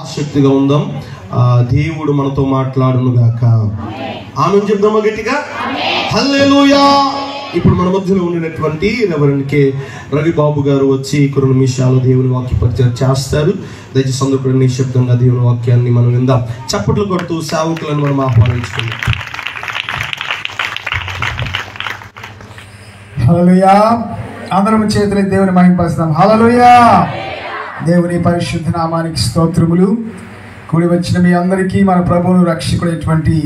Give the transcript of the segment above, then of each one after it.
ఆసక్తిగా ఉందాం. దేవుడు మనతో మాట్లాడును గాక. ఆమేన్ చెప్దామా గట్టిగా? హల్లెలూయా. ఇప్పుడు మన మధ్యలో ఉన్నటువంటి రెవరెండ్ కె రవిబాబు గారు వచ్చి కొన్ని నిమిషాలు దేవుని వాక్య పరిచయం చేస్తారు. దయచేసి అందరూ కూడా నిశ్శబ్దంగా దేవుని వాక్యాన్ని మనం విందాం. చప్పట్లు కొడుతూ సేవకులను మనం ఆహ్వానించుకుందాం. హల్లెలూయా. అందరం చేతులు దేవుని మహిమపరుస్తాం. హల్లెలూయా. దేవుని పరిశుద్ధ నామానికి స్తోత్రములు. కూడి వచ్చిన మీ అందరికీ మన ప్రభువును రక్షకుడైనటువంటి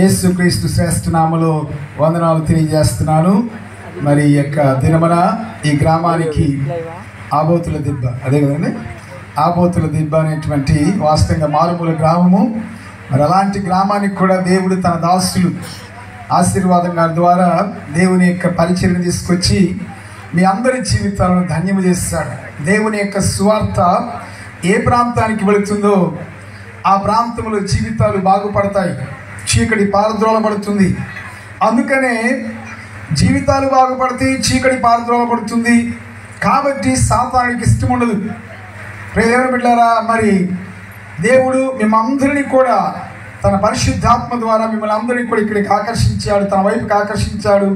యేసుక్రీస్తు శ్రేష్ఠ నామములో వందనాలు తెలియజేస్తున్నాను. మరి ఈ యొక్క దినమున ఈ గ్రామానికి ఆబోతుల దిబ్బ, అదే కదండి, ఆబోతుల దిబ్బ అనేటువంటి వాస్తవంగా మారుమూల గ్రామము. మరి అలాంటి గ్రామానికి కూడా దేవుడు తన దాసులు ఆశీర్వాదం గారి ద్వారా దేవుని యొక్క పరిచయం తీసుకొచ్చి మీ అందరి జీవితాలను ధన్యము చేస్తాడు. దేవుని యొక్క సువార్త ఏ ప్రాంతానికి వెళుతుందో ఆ ప్రాంతంలో జీవితాలు బాగుపడతాయి, చీకటి పారద్రోలబడుతుంది. అందుకనే జీవితాలు బాగుపడతాయి, చీకటి పారద్రోలబడుతుంది. కాబట్టి సాతానుడికి ఇష్టం ఉండదు. ప్రియమైన బిడ్డలారా, మరి దేవుడు మిమ్మల్ని కూడా తన పరిశుద్ధాత్మ ద్వారా మిమ్మల్ని అందరినీ కూడా ఇక్కడికి ఆకర్షించాడు, తన వైపుకి ఆకర్షించాడు.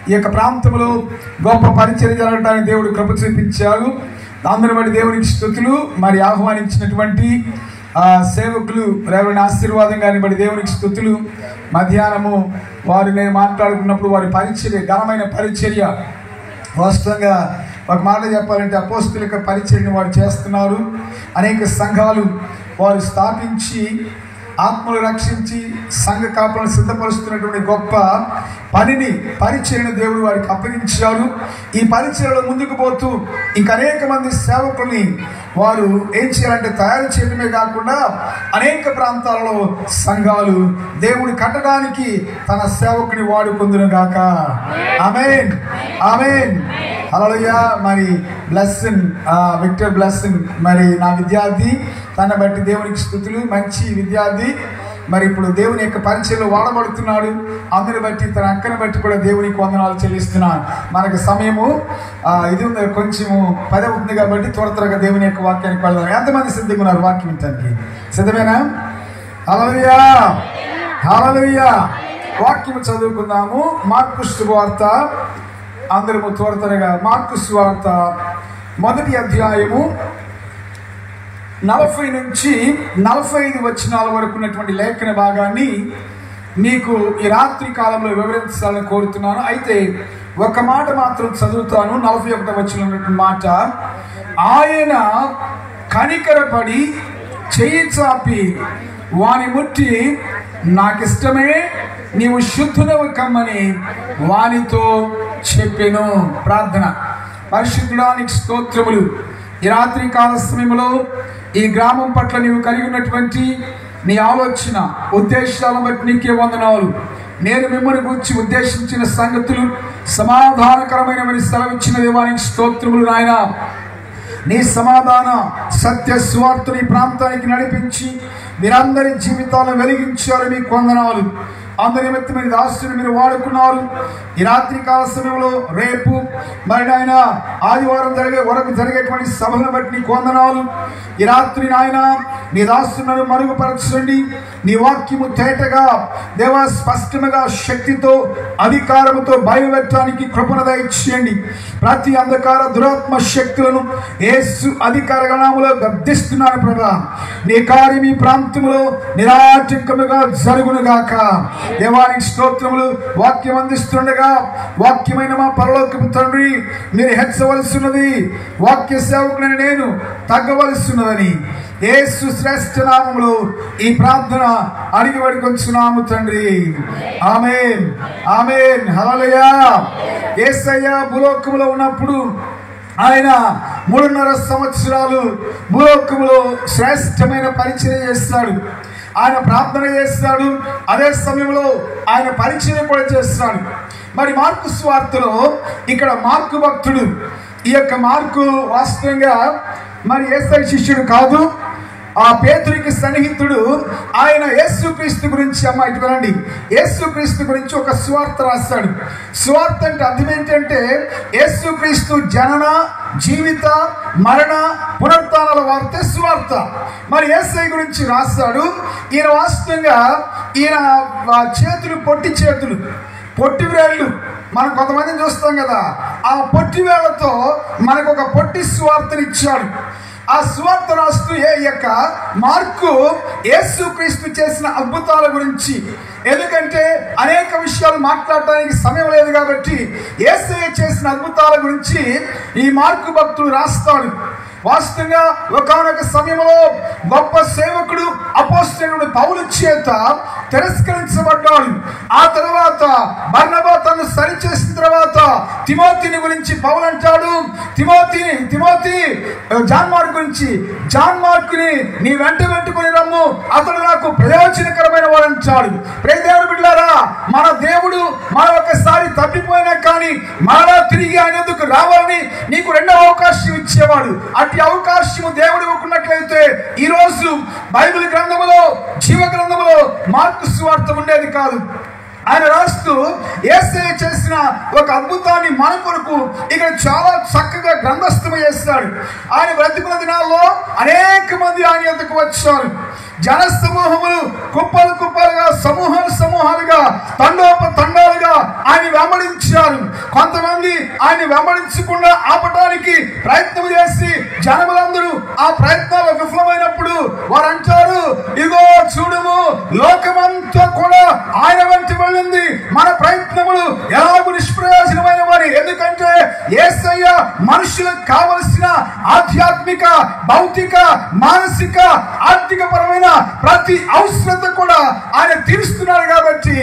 ఈ యొక్క ప్రాంతంలో గొప్ప పరిచర్య జరగడానికి దేవుడు కృప చూపించాడు. అందరి బట్టి దేవునికి స్తుతులు. మరి ఆహ్వానించినటువంటి సేవకులు రెవరెండ్ ఆశీర్వాదం గారిని బట్టి దేవునికి స్తుతులు. మధ్యాహ్నము వారు నేను మాట్లాడుకున్నప్పుడు వారి పరిచర్య, ఘనమైన పరిచర్య, వాస్తవంగా ఒక మాట చెప్పాలంటే అపోస్తులిక పరిచర్యను వారు చేస్తున్నారు. అనేక సంఘాలు వారు స్థాపించి ఆత్మలు రక్షించి సంఘ కాపులను సిద్ధపరుస్తున్నటువంటి గొప్ప పనిని, పరిచర్యను దేవుడు వారికి అప్పగించారు. ఈ పరిచర్యలో ముందుకు పోతూ ఇంక అనేక మంది సేవకుల్ని వారు ఏం చేయాలంటే తయారు చేయడమే కాకుండా అనేక ప్రాంతాలలో సంఘాలు దేవుడు కట్టడానికి తన సేవకుని వాడుకుందును గాక. ఆమేన్, ఆమేన్, హల్లెలూయా. మరి బ్లెస్సింగ్, విక్టర్ బ్లెస్సింగ్, మరి నా విద్యార్థి, తన బట్టి దేవునికి స్తుతులు. మంచి విద్యార్థి, మరి ఇప్పుడు దేవుని యొక్క పరిచయంలో వాడబడుతున్నాడు. అందరిని బట్టి, తన అక్కని బట్టి కూడా దేవునికి వందనాలు చెల్లిస్తున్నాను. మనకు సమయము ఇది ఉంది, కొంచెము 10 అవుతుంది కాబట్టి త్వరగా దేవుని యొక్క వాక్యానికి వెళ్దాం. ఎంతమంది సిద్ధంగా ఉన్నారు వాక్యం వినడానికి? సిద్ధమేనా? హల్లెలూయా, హల్లెలూయా. వాక్యము చదువుకుందాము. మార్కు సువార్త, అందరము త్వరగా మార్కు సువార్త 1వ అధ్యాయము 40 నుంచి 45 వచనాల వరకు ఉన్నటువంటి లేఖన భాగాన్ని మీకు ఈ రాత్రి కాలంలో వివరించాలని కోరుతున్నాను. అయితే ఒక మాట మాత్రం చదువుతాను. 41వ వచనంలో ఉన్నటువంటి మాట, ఆయన కనికరపడి చెయ్యి చాపి వాని ముట్టి, నాకిష్టమే, నీవు శుద్ధుడవు కమ్మని వానితో చెప్పెను. ప్రార్థన. పరిశుద్ధుడానికి స్తోత్రములు. ఈ రాత్రి కాల సమయంలో ఈ గ్రామం పట్ల నీవు కలిగి ఉన్నటువంటి నీ ఆలోచన, ఉద్దేశాలను బట్టి నీకే వందనాలు. నేను మిమ్మల్ని గురించి ఉద్దేశించిన సంగతులు సమాధానకరమైనవని సెలవిచ్చిన దేవానికి స్తోత్రములు. నాయన, నీ సమాధాన సత్య స్వార్థని ప్రాంతానికి నడిపించి మీరందరి జీవితాలను వెలిగించారు. మీకు వందనాలు. అందరి నిమిత్తమైన దాసుని మీరు వాడుకున్నారు. ఈ రాత్రి కాల సమయంలో రేపు మరి నాయన ఆదివారం వరకు జరిగేటువంటి సభలను బట్టి నీకు వందనాలు. ఈ రాత్రి నాయన నీ దాసులను మరుగుపరచండి. నీ వాక్యము తేటగా దేవా స్పష్టముగా శక్తితో అధికారముతో బయలుపెట్టడానికి కృపను దయచేయండి. ప్రతి అంధకార దురాత్మ శక్తులను యేసు అధికార నామములో గద్దిస్తున్నాను ప్రభా. నీ కార్యం ఈ ప్రాంతంలో నిరాటంకముగా జరుగునుగాక. దేవానికి స్తోత్రములు. వాక్యం అందిస్తుండగా వాక్యమైన మా పరలోకపు తండ్రి, మీరు హెచ్చవలసి ఉన్నది, వాక్య సేవకులని నేను తగ్గవలసి ఉన్నదని యేసు శ్రేష్ఠ నామములో ఈ ప్రార్థన అడిగి వేడుకొంచున్నాము తండ్రి. ఆమేన్, ఆమేన్, హల్లెలూయా. యేసయ్య భూలోకములో ఉన్నప్పుడు ఆయన 3.5 సంవత్సరాలు భూలోకములో శ్రేష్టమైన పరిచయం చేస్తాడు. ఆయన ప్రార్థన చేస్తాడు, అదే సమయంలో ఆయన పరిచయం కూడా చేస్తాడు. మరి మార్కు సువార్తలో ఇక్కడ మార్కు భక్తుడు, ఈ యొక్క మార్కు వాస్తవంగా మరి యేసయ్య శిష్యుడు కాదు. ఆ పేతురికి సన్నిహితుడు ఆయన యేసుక్రీస్తు గురించి, అమ్మ ఇటు వినండి, యేసుక్రీస్తు గురించి ఒక సువార్త రాస్తాడు. సువార్త అంటే అర్థం ఏంటంటే యేసుక్రీస్తు జనన, జీవిత, మరణ, పునరుత్థానాల వార్తే సువార్త. మరి యేసయ్య గురించి రాస్తాడు. ఈయన వాస్తవంగా ఈయన చేతులు పొట్టి చేతులు, పొట్టి వేళ్ళు, మనం కొంతమందిని చూస్తాం కదా, ఆ పొట్టి వేళ్లతో మనకు ఒక పొట్టి సువార్తను ఇచ్చాడు. ఆ సువార్త రాస్తూ యొక్క మార్కు యేసుక్రీస్తు చేసిన అద్భుతాల గురించి, ఎందుకంటే అనేక విషయాలు మాట్లాడటానికి సమయం లేదు కాబట్టి యేసయ్య చేసిన అద్భుతాల గురించి ఈ మార్కు భక్తుడు రాస్తాడు. వాస్తవంగా ఒకానొక సమయంలో గొప్ప సేవకుడు అపోస్తలుడు పౌలు చేత తిరస్కరించబడ్డాడు. ఆ తర్వాత బర్నబా తను సరిచేసిన తర్వాత తిమోతిని గురించి పౌలు అంటాడు, తిమోతి జాన్ మార్కు గురించి, జాన్ మార్కుని నీ వెంట పెట్టుకుని రమ్ము, అతడు నాకు ప్రయోజనకరమైన వాడు అంటాడు. ప్రియదేవుని బిడ్డలారా, మన దేవుడు మనం ఒకసారి తప్పిపోయినా కానీ మరలా తిరిగి ఆయనకు రావాలని నీకు రెండవ అవకాశం ఇచ్చేవాడు. అట్టి అవకాశము దేవుడు ఇవ్వకున్నట్లయితే ఈ రోజు బైబిల్ గ్రంథములో, జీవ గ్రంథములో మార్కు సువార్త ఉండేది కాదు. ఆయన రాస్తూ యేసయ్య చేసిన ఒక అద్భుతాన్ని మన కొరకు ఇక్కడ చాలా చక్కగా గ్రంథస్థం చేస్తాడు. ఆయన బ్రతికున్న దినాల్లో అనేక మంది ఆయన యొద్దకు వచ్చారు. జన సమూహములు కుప్పలు కుప్పలుగా, సమూహాలుగా, తండాలుగా ఆయన వెంబడించారు. కొంతమంది ఆయన వెంబడించకుండా ఆపటానికి ప్రయత్నం చేసి జనములందరూ ఆ ప్రయత్నాలు విఫలమైనప్పుడు వారు అంటారు, ఇగో చూడము, లోకమంతా కూడా ఆయన వెంట వెళ్ళింది, మన ప్రయత్నములు ఎలాగూ నిష్ప్రయోజనమైన వారి. ఎందుకంటే యేసయ్య మనుషులకు కావలసిన ఆధ్యాత్మిక, భౌతిక, మానసిక, ఆర్థిక పరమైన ప్రతి అవసరత కూడా ఆయన తీరుస్తున్నాడు. కాబట్టి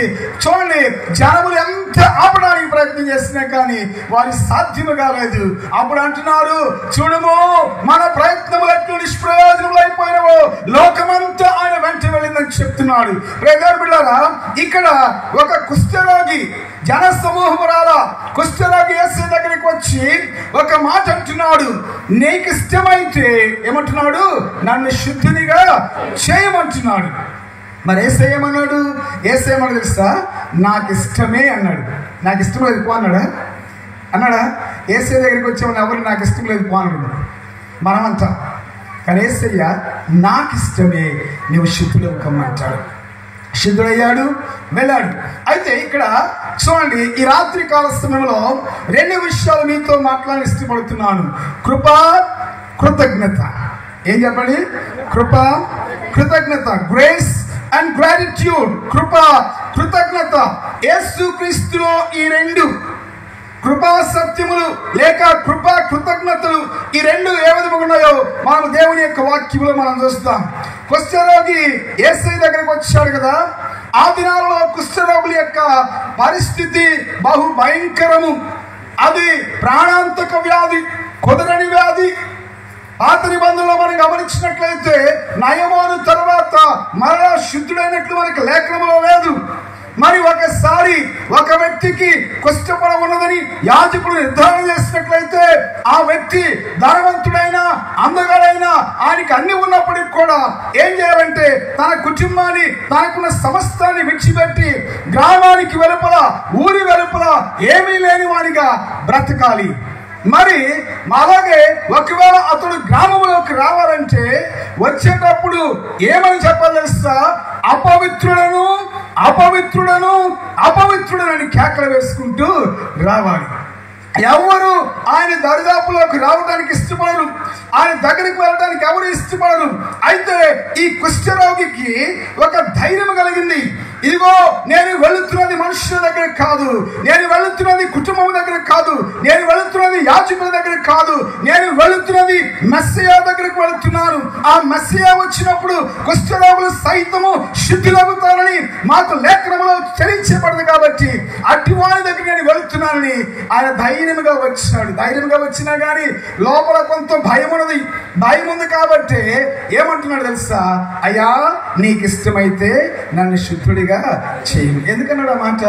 చూడండి, జనములు ఎంత ఆపడానికి ప్రయత్నం చేసినా కానీ వారి సాధ్యము కాలేదు. అప్పుడు అంటున్నారు, చూడము, మన ప్రయత్నములు ఎట్లు నిష్ప్రయోజనములు అయిపోయినవో, లోకమంతా ఆయన వెంట వెళ్ళిందని చెప్తున్నాడు. ప్రియదేవులారా, ఇక్కడ ఒక కుష్ఠరోగి, జన సమూహమురాల కుష్ఠరోగి యేసయ్య దగ్గరికి వచ్చి ఒక మాట అంటున్నాడు, నీకు ఇష్టమైతే ఏమంటున్నాడు, నన్ను శుద్ధినిగా చేయమంటున్నాడు. మరి యేసయ్య ఏమన్నాడు? యేసయ్య ఏమన్నాడు తెలుసా? నాకు ఇష్టమే అన్నాడు. నాకు ఇష్టం లేదు పో అన్నాడా? యేసయ్య దగ్గరికి వచ్చేవాళ్ళు ఎవరు నాకు ఇష్టం లేదు పో అన్నాడు మనమంతా. కానీ యేసయ్య నాకు ఇష్టమే, నువ్వు శుద్ధుడు కమ్మంటాడు. శుద్ధుడయ్యాడు, వెళ్ళాడు. అయితే ఇక్కడ చూడండి, ఈ రాత్రి కాల సమయంలో రెండు విషయాలు మీతో మాట్లాడి ఇష్టపడుతున్నాను. కృప, కృతజ్ఞత. ఏం చెప్పండి? కృప, కృతజ్ఞత. Grace and gratitude. కృప, కృతజ్ఞత. యేసుక్రీస్తులో ఈ రెండు, కృపా సత్యములు లేక కృపా కృతజ్ఞతలు, ఈ రెండు ఏ విధంగా ఉన్నాయో మనం దేవుని యొక్క వాక్యంలో మనం చూస్తాం. కుష్ఠరోగి యేసయ్య దగ్గరకు వచ్చాడు కదా, ఆ దినాలలో కుష్ఠరోగుల యొక్క పరిస్థితి బహు భయంకరము. అది ప్రాణాంతక వ్యాధి, కుదరని వ్యాధి. పాత నిబంధనలో మనం గమనించినట్లయితే నయమాను తర్వాత మరలా శుద్ధుడైనట్లు మనకు లేఖనంలో లేదు. మరి ఒకసారి ఒక వ్యక్తికి కుష్ఠపడ ఉన్నదని యాజకుడు నిర్ధారణ చేసినట్లయితే ఆ వ్యక్తి ధనవంతుడైనా, అందగాడైనా, ఆయనకి అన్ని ఉన్నప్పటికీ కూడా ఏం చేయాలంటే తన కుటుంబాన్ని, తనకున్న సమస్తాన్ని విడిచిపెట్టి గ్రామానికి వెలుపల, ఊరి వెలుపల ఏమీ లేని వాడిగా బ్రతకాలి. మరి అలాగే ఒకవేళ అతడు గ్రామంలోకి రావాలంటే వచ్చేటప్పుడు ఏమని చెప్పాలి తెలుసా? అపవిత్రుడను అపవిత్రుడను అపవిత్రుడనని కేకలు వేసుకుంటూ రావాలి. ఎవరు ఆయన దరిదాపులోకి రావడానికి ఇష్టపడరు, ఆయన దగ్గరికి వెళ్ళడానికి ఎవరు ఇష్టపడరు. అయితే ఈ కుష్ఠరోగికి ఒక ధైర్యం కలిగింది. ఇదిగో నేను వెళుతున్నది మనుషుల దగ్గర కాదు, నేను వెళుతున్నది కుటుంబం దగ్గర కాదు, నేను వెళుతున్నది యాజకుల దగ్గర కాదు, నేను వెళుతున్నది మెస్సియా దగ్గరకు వెళుతున్నాను. ఆ మెస్సియా వచ్చినప్పుడు కుష్ఠరోగులు సైతము శుద్ధులవుతారని మాకు లేఖనంలో తెలియచేయబడింది. కాబట్టి అట్టి వారి దగ్గర నేను వెళుతున్నానని ఆయన ధైర్యంగా వచ్చాడు. ధైర్యంగా వచ్చినా కానీ లోపల కొంత భయం ఉన్నది. భయం ఉంది కాబట్టి ఏమంటున్నాడు తెలుసా? అయ్యా, నీకు ఇష్టమైతే నన్ను శుద్ధుడిగా చేయను. ఎందుకన్నాడు ఆ మాట?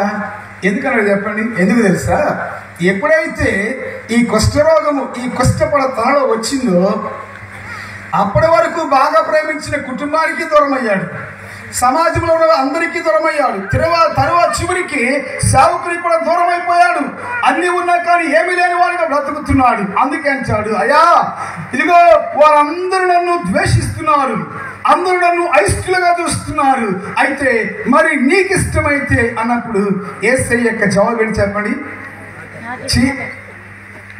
ఎందుకన్నాడు చెప్పండి? ఎందుకు తెలుసా? ఎప్పుడైతే ఈ కుష్ఠరోగము, ఈ కుష్ఠపడ తనలో వచ్చిందో అప్పటి వరకు బాగా ప్రేమించిన కుటుంబానికి దూరం అయ్యాడు, సమాజంలో ఉన్న అందరికీ దూరం అయ్యాడు. తర్వాత చివరికి సేవకునికి కూడా దూరం అయిపోయాడు. అన్ని ఉన్నా కానీ ఏమీ లేని వాడిగా బ్రతుకుతున్నాడు. అందుకే అంటాడు, అయ్యా ఇదిగో వారందరూ నన్ను ద్వేషిస్తున్నారు, అందరూ నన్ను అయిష్టులుగా చూస్తున్నారు, అయితే మరి నీకు ఇష్టమైతే అన్నప్పుడు యేసయ్య యొక్క జవాబు ఏంటి చెప్పండి?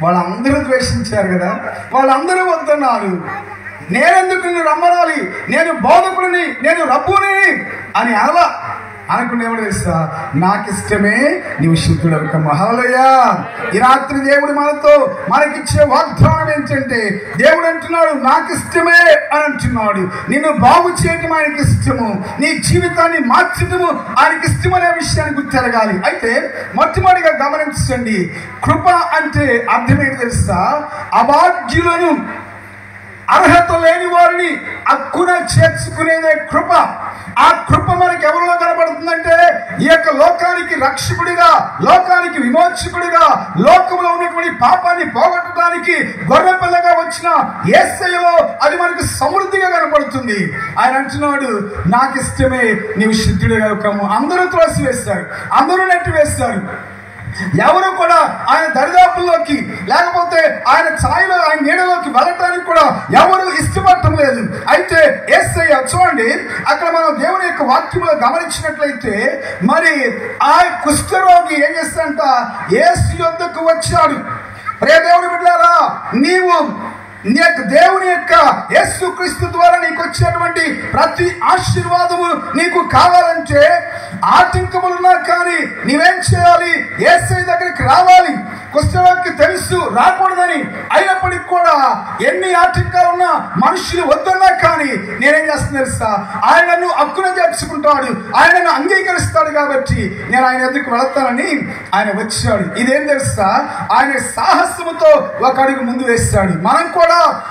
వాళ్ళందరూ ద్వేషించారు కదా, వాళ్ళందరూ వద్దన్నారు, నేనెందుకు నిన్ను రమ్మనాలి, నేను బోధకుడిని, నేను రబ్బుని అని అనుకునే ఏమో తెలుసా, నాకు ఇష్టమే నీవు శుద్ధుడవు కమ్మ. హల్లెలూయా. ఈ రాత్రి దేవుడు మనకిచ్చే వాగ్దానం ఏంటంటే, దేవుడు అంటున్నాడు నాకు ఇష్టమే అని అంటున్నాడు. నిన్ను బాగు చేయటం ఆయనకి ఇష్టము, నీ జీవితాన్ని మార్చటము ఆయనకి ఇష్టం అనే విషయాన్ని గుర్తెరగాలి. అయితే మొట్టమొదటిగా గమనించండి, కృప అంటే అర్థమేంటి తెలుసా? అభాగ్యులను, అర్హత లేని వారిని హక్కున చేర్చుకునేదే కృప. ఆ కృప మనకి ఎవరిలో కనబడుతుందంటే, ఈ యొక్క లోకానికి రక్షకుడిగా, లోకానికి విమోచకుడిగా, లోకంలో ఉన్నటువంటి పాపాన్ని పోగొట్టడానికి గొర్రెపిల్లగా వచ్చిన యేసయ్యలో అది మనకు సమృద్ధిగా కనబడుతుంది. ఆయన అంటున్నాడు నాకు ఇష్టమే నీవు శుద్ధుడిగా కమ్ము. అందరూ త్రోసివేస్తారు, అందరూ నెట్టి వేస్తారు, ఎవరు కూడా ఆయన దరిదాపుల్లోకి లేకపోతే ఆయన ఛాయలో, ఆయన నీడలోకి వెళ్ళటానికి కూడా ఎవరు ఇష్టపడటం లేదు. అయితే యేసయ్య చూడండి, అక్కడ మనం దేవుని యొక్క వాక్యంలో గమనించినట్లయితే, మరి ఆ కుష్ఠరోగి ఏం చేస్తాడంట, యేసు యొద్దకు వచ్చాడు. ప్రియ దేవుని బిడ్డలారా, నీవు దేవుని యొక్క యేసుక్రీస్తు ద్వారా నీకు వచ్చేటువంటి ప్రతి ఆశీర్వాదము నీకు కావాలంటే ఆటంకములున్నా కానీ నీవేం చేయాలి? యేసయ్య దగ్గరికి రావాలి. కుష్ఠరోగికి తెలుసు రాకూడదని, అయినప్పటికీ కూడా ఎన్ని ఆటంకాలున్నా, మనుషులు వద్దన్నా కానీ నేనేం చేస్తాను తెలుసా, ఆయనను హక్కున చేర్చుకుంటాడు, ఆయనను అంగీకరిస్తాడు కాబట్టి నేను ఆయన ఎదుకు వెళతానని ఆయన వచ్చాడు. ఇదేం తెలుసా, ఆయన సాహసముతో ఒక అడుగు ముందు వేస్తాడు. మనం కూడా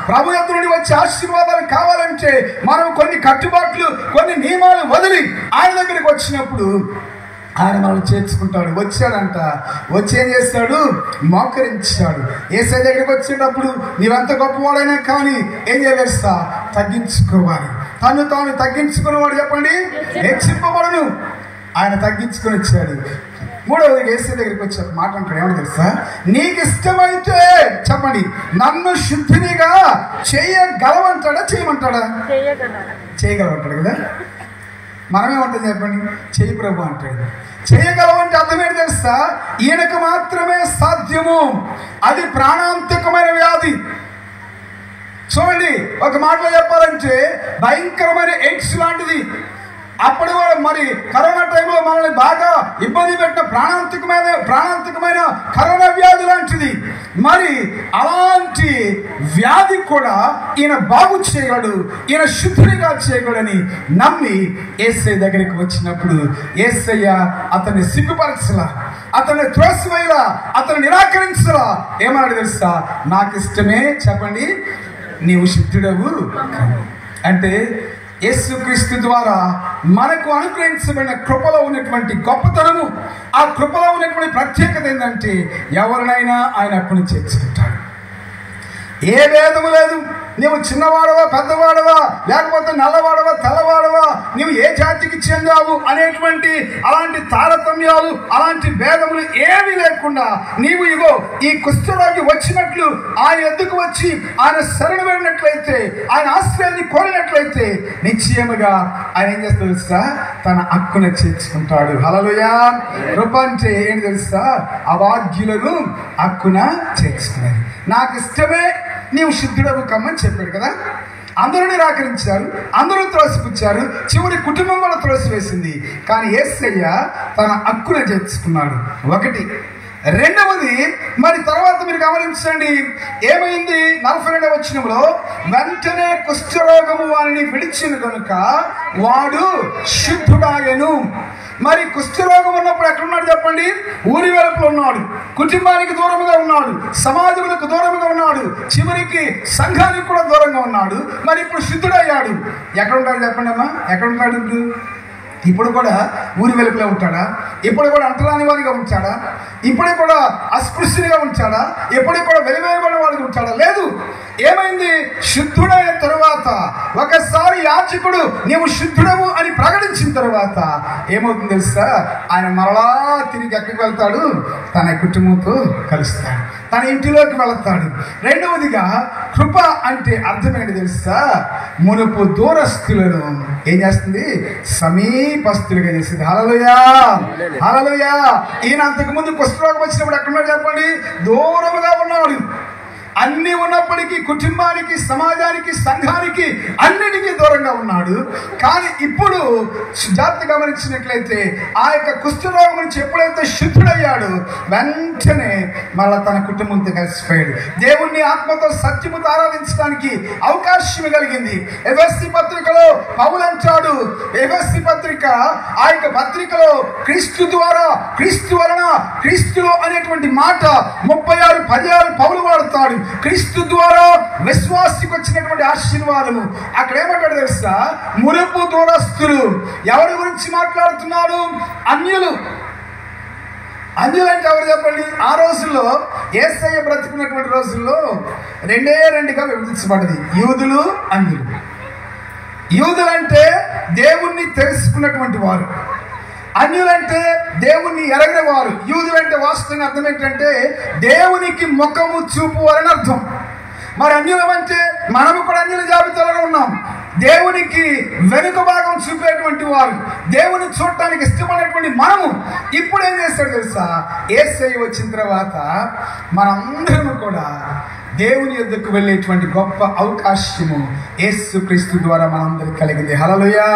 ప్రభు యొద్ద నుండి వచ్చే ఆశీర్వాదాలు కావాలంటే మనం కొన్ని కట్టుబాట్లు, కొన్ని నియమాలు వదిలి ఆయన దగ్గరికి వచ్చినప్పుడు ఆయన మనల్ని చేర్చుకుంటాడు. వచ్చాడంట, వచ్చి ఏం చేస్తాడు? మోకరించాడు. యేసయ్య దగ్గరికి వచ్చేటప్పుడు నీవెంత గొప్పవాడైనా కానీ ఏం చేస్తా, తగ్గించుకోవాలి. తను తాను తగ్గించుకునేవాడు చెప్పండి హెచ్చింపబడును. ఆయన తగ్గించుకొని వచ్చాడు. మూడవది యేసయ్య దగ్గరికి వచ్చి ఒక మాట అంటాడు, ఏమని తెలుసా? నీకు ఇష్టమైతే చెప్పండి నన్ను శుద్ధినిగా చేయగలవంటాడా, చేయమంటాడా? చేయగలవంటాడు కదా. మనమేమంటాం చెప్పండి? చేయి ప్రభు అంటాడు. చేయగలవంటే అర్థమేంటి తెలుసా? ఈయనకు మాత్రమే సాధ్యము, అది ప్రాణాంతకమైన వ్యాధి. చూడండి, ఒక మాటలో చెప్పాలంటే భయంకరమైన ఎయిడ్స్ లాంటిది. అప్పుడు మరి కరోనా టైంలో మనల్ని బాగా ఇబ్బంది పెట్టిన ప్రాణాంతకమైన కరోనా వ్యాధి లాంటిది. మరి అలాంటి వ్యాధి కూడా ఈయన బాగు చేయగలడు, ఈయన శుద్ధిగా చేయగలడని నమ్మి యేసయ్య దగ్గరికి వచ్చినప్పుడు యేసయ్య అతన్ని సిగ్గుపరచలా, అతన్ని త్రోసివేయలా, అతన్ని నిరాకరించలా. ఏమన్నాడు తెలుసా? నాకు ఇష్టమే చెప్పండి నీవు శుద్ధుడవు. అంటే యేసుక్రీస్తు ద్వారా మనకు అనుగ్రహించబడిన కృపలో ఉన్నటువంటి గొప్పతనము, ఆ కృపలో ఉన్నటువంటి ప్రత్యేకత ఏంటంటే ఎవరినైనా ఆయన హక్కును చేర్చుకుంటాడు. ఏ భేదము లేదు. నీవు చిన్నవాడవా, పెద్దవాడవా, లేకపోతే నల్లవాడవా, తెల్లవాడవా, నీవు ఏ జాతికి చెందావు అనేటువంటి అలాంటి తారతమ్యాలు, అలాంటి భేదములు ఏమీ లేకుండా నీవు ఇగో ఈ కుష్ఠరోగి వచ్చినట్లు ఆయన ఎద్దుకు వచ్చి ఆయన శరణు వెళ్ళినట్లయితే, ఆయన ఆశ్రయాన్ని కోరినట్లయితే నిశ్చయముగా ఆయన ఏం చేస్తాడు తెలుసా? తన హక్కున చేర్చుకుంటాడు. హల్లెలూయా. కృప అంటే ఏంటి తెలుసా? అభాగ్యులను హక్కున చేర్చుకునేది. నాకు ఇష్టమే నీవు శుద్ధుడవు కమ్మని చెప్పాడు కదా. అందరూ నిరాకరించారు, అందరూ త్రోసిపుచ్చారు, చివరి కుటుంబం కూడా త్రోసివేసింది. కానీ యేసయ్య తన హక్కున చేర్చుకున్నాడు. ఒకటి. రెండవది, మరి తర్వాత మీరు గమనించండి ఏమైంది? 42వ వచనంలో వెంటనే కుష్ఠరోగము వారిని విడిచిన కనుక వాడు శుద్ధుడాయను. మరి కుష్ఠరోగం ఉన్నప్పుడు ఎక్కడున్నాడు చెప్పండి? ఊరి వెలుపల ఉన్నాడు, కుటుంబానికి దూరంగా ఉన్నాడు, సమాజములకు దూరంగా ఉన్నాడు, చివరికి సంఘానికి కూడా దూరంగా ఉన్నాడు. మరి ఇప్పుడు శుద్ధుడయ్యాడు. ఎక్కడ ఉంటాడు చెప్పండి అమ్మా? ఎక్కడ ఉంటాడు? ఇప్పుడు కూడా ఊరి వెలుపలే ఉంటాడా? ఇప్పుడు కూడా అంటరాని వారిగా ఉంటాడా? ఇప్పుడు కూడా అస్పృశ్యునిగా ఉంటాడా? ఎప్పుడు కూడా వెలివేయబడిన వాడిగా ఉంటాడా? లేదు. ఏమైంది? శుద్ధుడైన తరువాత ఒకసారి యాజకుడు నీవు శుద్ధుడవు అని ప్రకటించిన తరువాత ఏమవుతుంది తెలుసా? ఆయన మరలా తిరిగి ఎక్కడికి వెళ్తాడు? తన కుటుంబంతో కలుస్తాడు, తన ఇంటిలోకి వెళతాడు. రెండవదిగా కృప అంటే అర్థమేంటి తెలుసా? మునుపు దూరస్తులను ఏం చేస్తుంది? సమీపస్తులుగా చేసింది. హల్లెలూయా, హల్లెలూయా. ఈయన అంతకు ముందు కుష్ఠరోగం వచ్చినప్పుడు ఎక్కడున్నాడు చెప్పండి? దూరముగా ఉన్నాడు. అన్ని ఉన్నప్పటికీ కుటుంబానికి, సమాజానికి, సంఘానికి అన్నిటికీ దూరంగా ఉన్నాడు. కానీ ఇప్పుడు జాగ్రత్త గమనించినట్లయితే ఆ యొక్క కుష్ఠరోగం నుంచి ఎప్పుడైతే శుద్ధుడయ్యాడు వెంటనే మళ్ళా తన కుటుంబంతో కలిసిపోయాడు. దేవుణ్ణి ఆత్మతో సత్యముతో ఆరాధించడానికి అవకాశం కలిగింది. ఎఫెసీ పత్రికలో పౌలు అంటాడు, ఎఫెసీ పత్రిక ఆ యొక్క పత్రికలో క్రీస్తు ద్వారా, క్రీస్తు వలన, క్రీస్తులో అనేటువంటి మాట 36 పర్యాలు పౌలు వాడుతాడు. క్రీస్తు ద్వారా విశ్వాసికి వచ్చినటువంటి ఆశీర్వాదము. అక్కడ ఏమంటాడు తెలుసా? మునుపు దూరస్తులు. ఎవరి గురించి మాట్లాడుతున్నాడు? అన్యులు. అన్యులంటే ఎవరు చెప్పండి? ఆ రోజుల్లో యేసయ్య బ్రతుకున్నటువంటి రోజుల్లో రెండుగా విభజించబడింది, యూదులు, అన్యులు. యూదులంటే దేవుణ్ణి తెలుసుకున్నటువంటి వారు, అన్యులంటే దేవుణ్ణి ఎరగిన వారు. యూదులంటే వాస్తవంగా అర్థం ఏంటంటే దేవునికి ముఖము చూపు అని అర్థం. మరి అన్యులం అంటే మనము కూడా అన్యుల జాబితాలో ఉన్నాం. దేవునికి వెనుక భాగం చూపేటువంటి వారు, దేవుని చూడటానికి ఇష్టపడేటువంటి మనము. ఇప్పుడు ఏం చేస్తాడు తెలుసా? యేసయ్య వచ్చిన తర్వాత మనందరం కూడా దేవుని యొద్దకు వెళ్ళేటువంటి గొప్ప అవకాశము యేసుక్రీస్తు ద్వారా మనందరికి కలిగింది. హల్లెలూయా.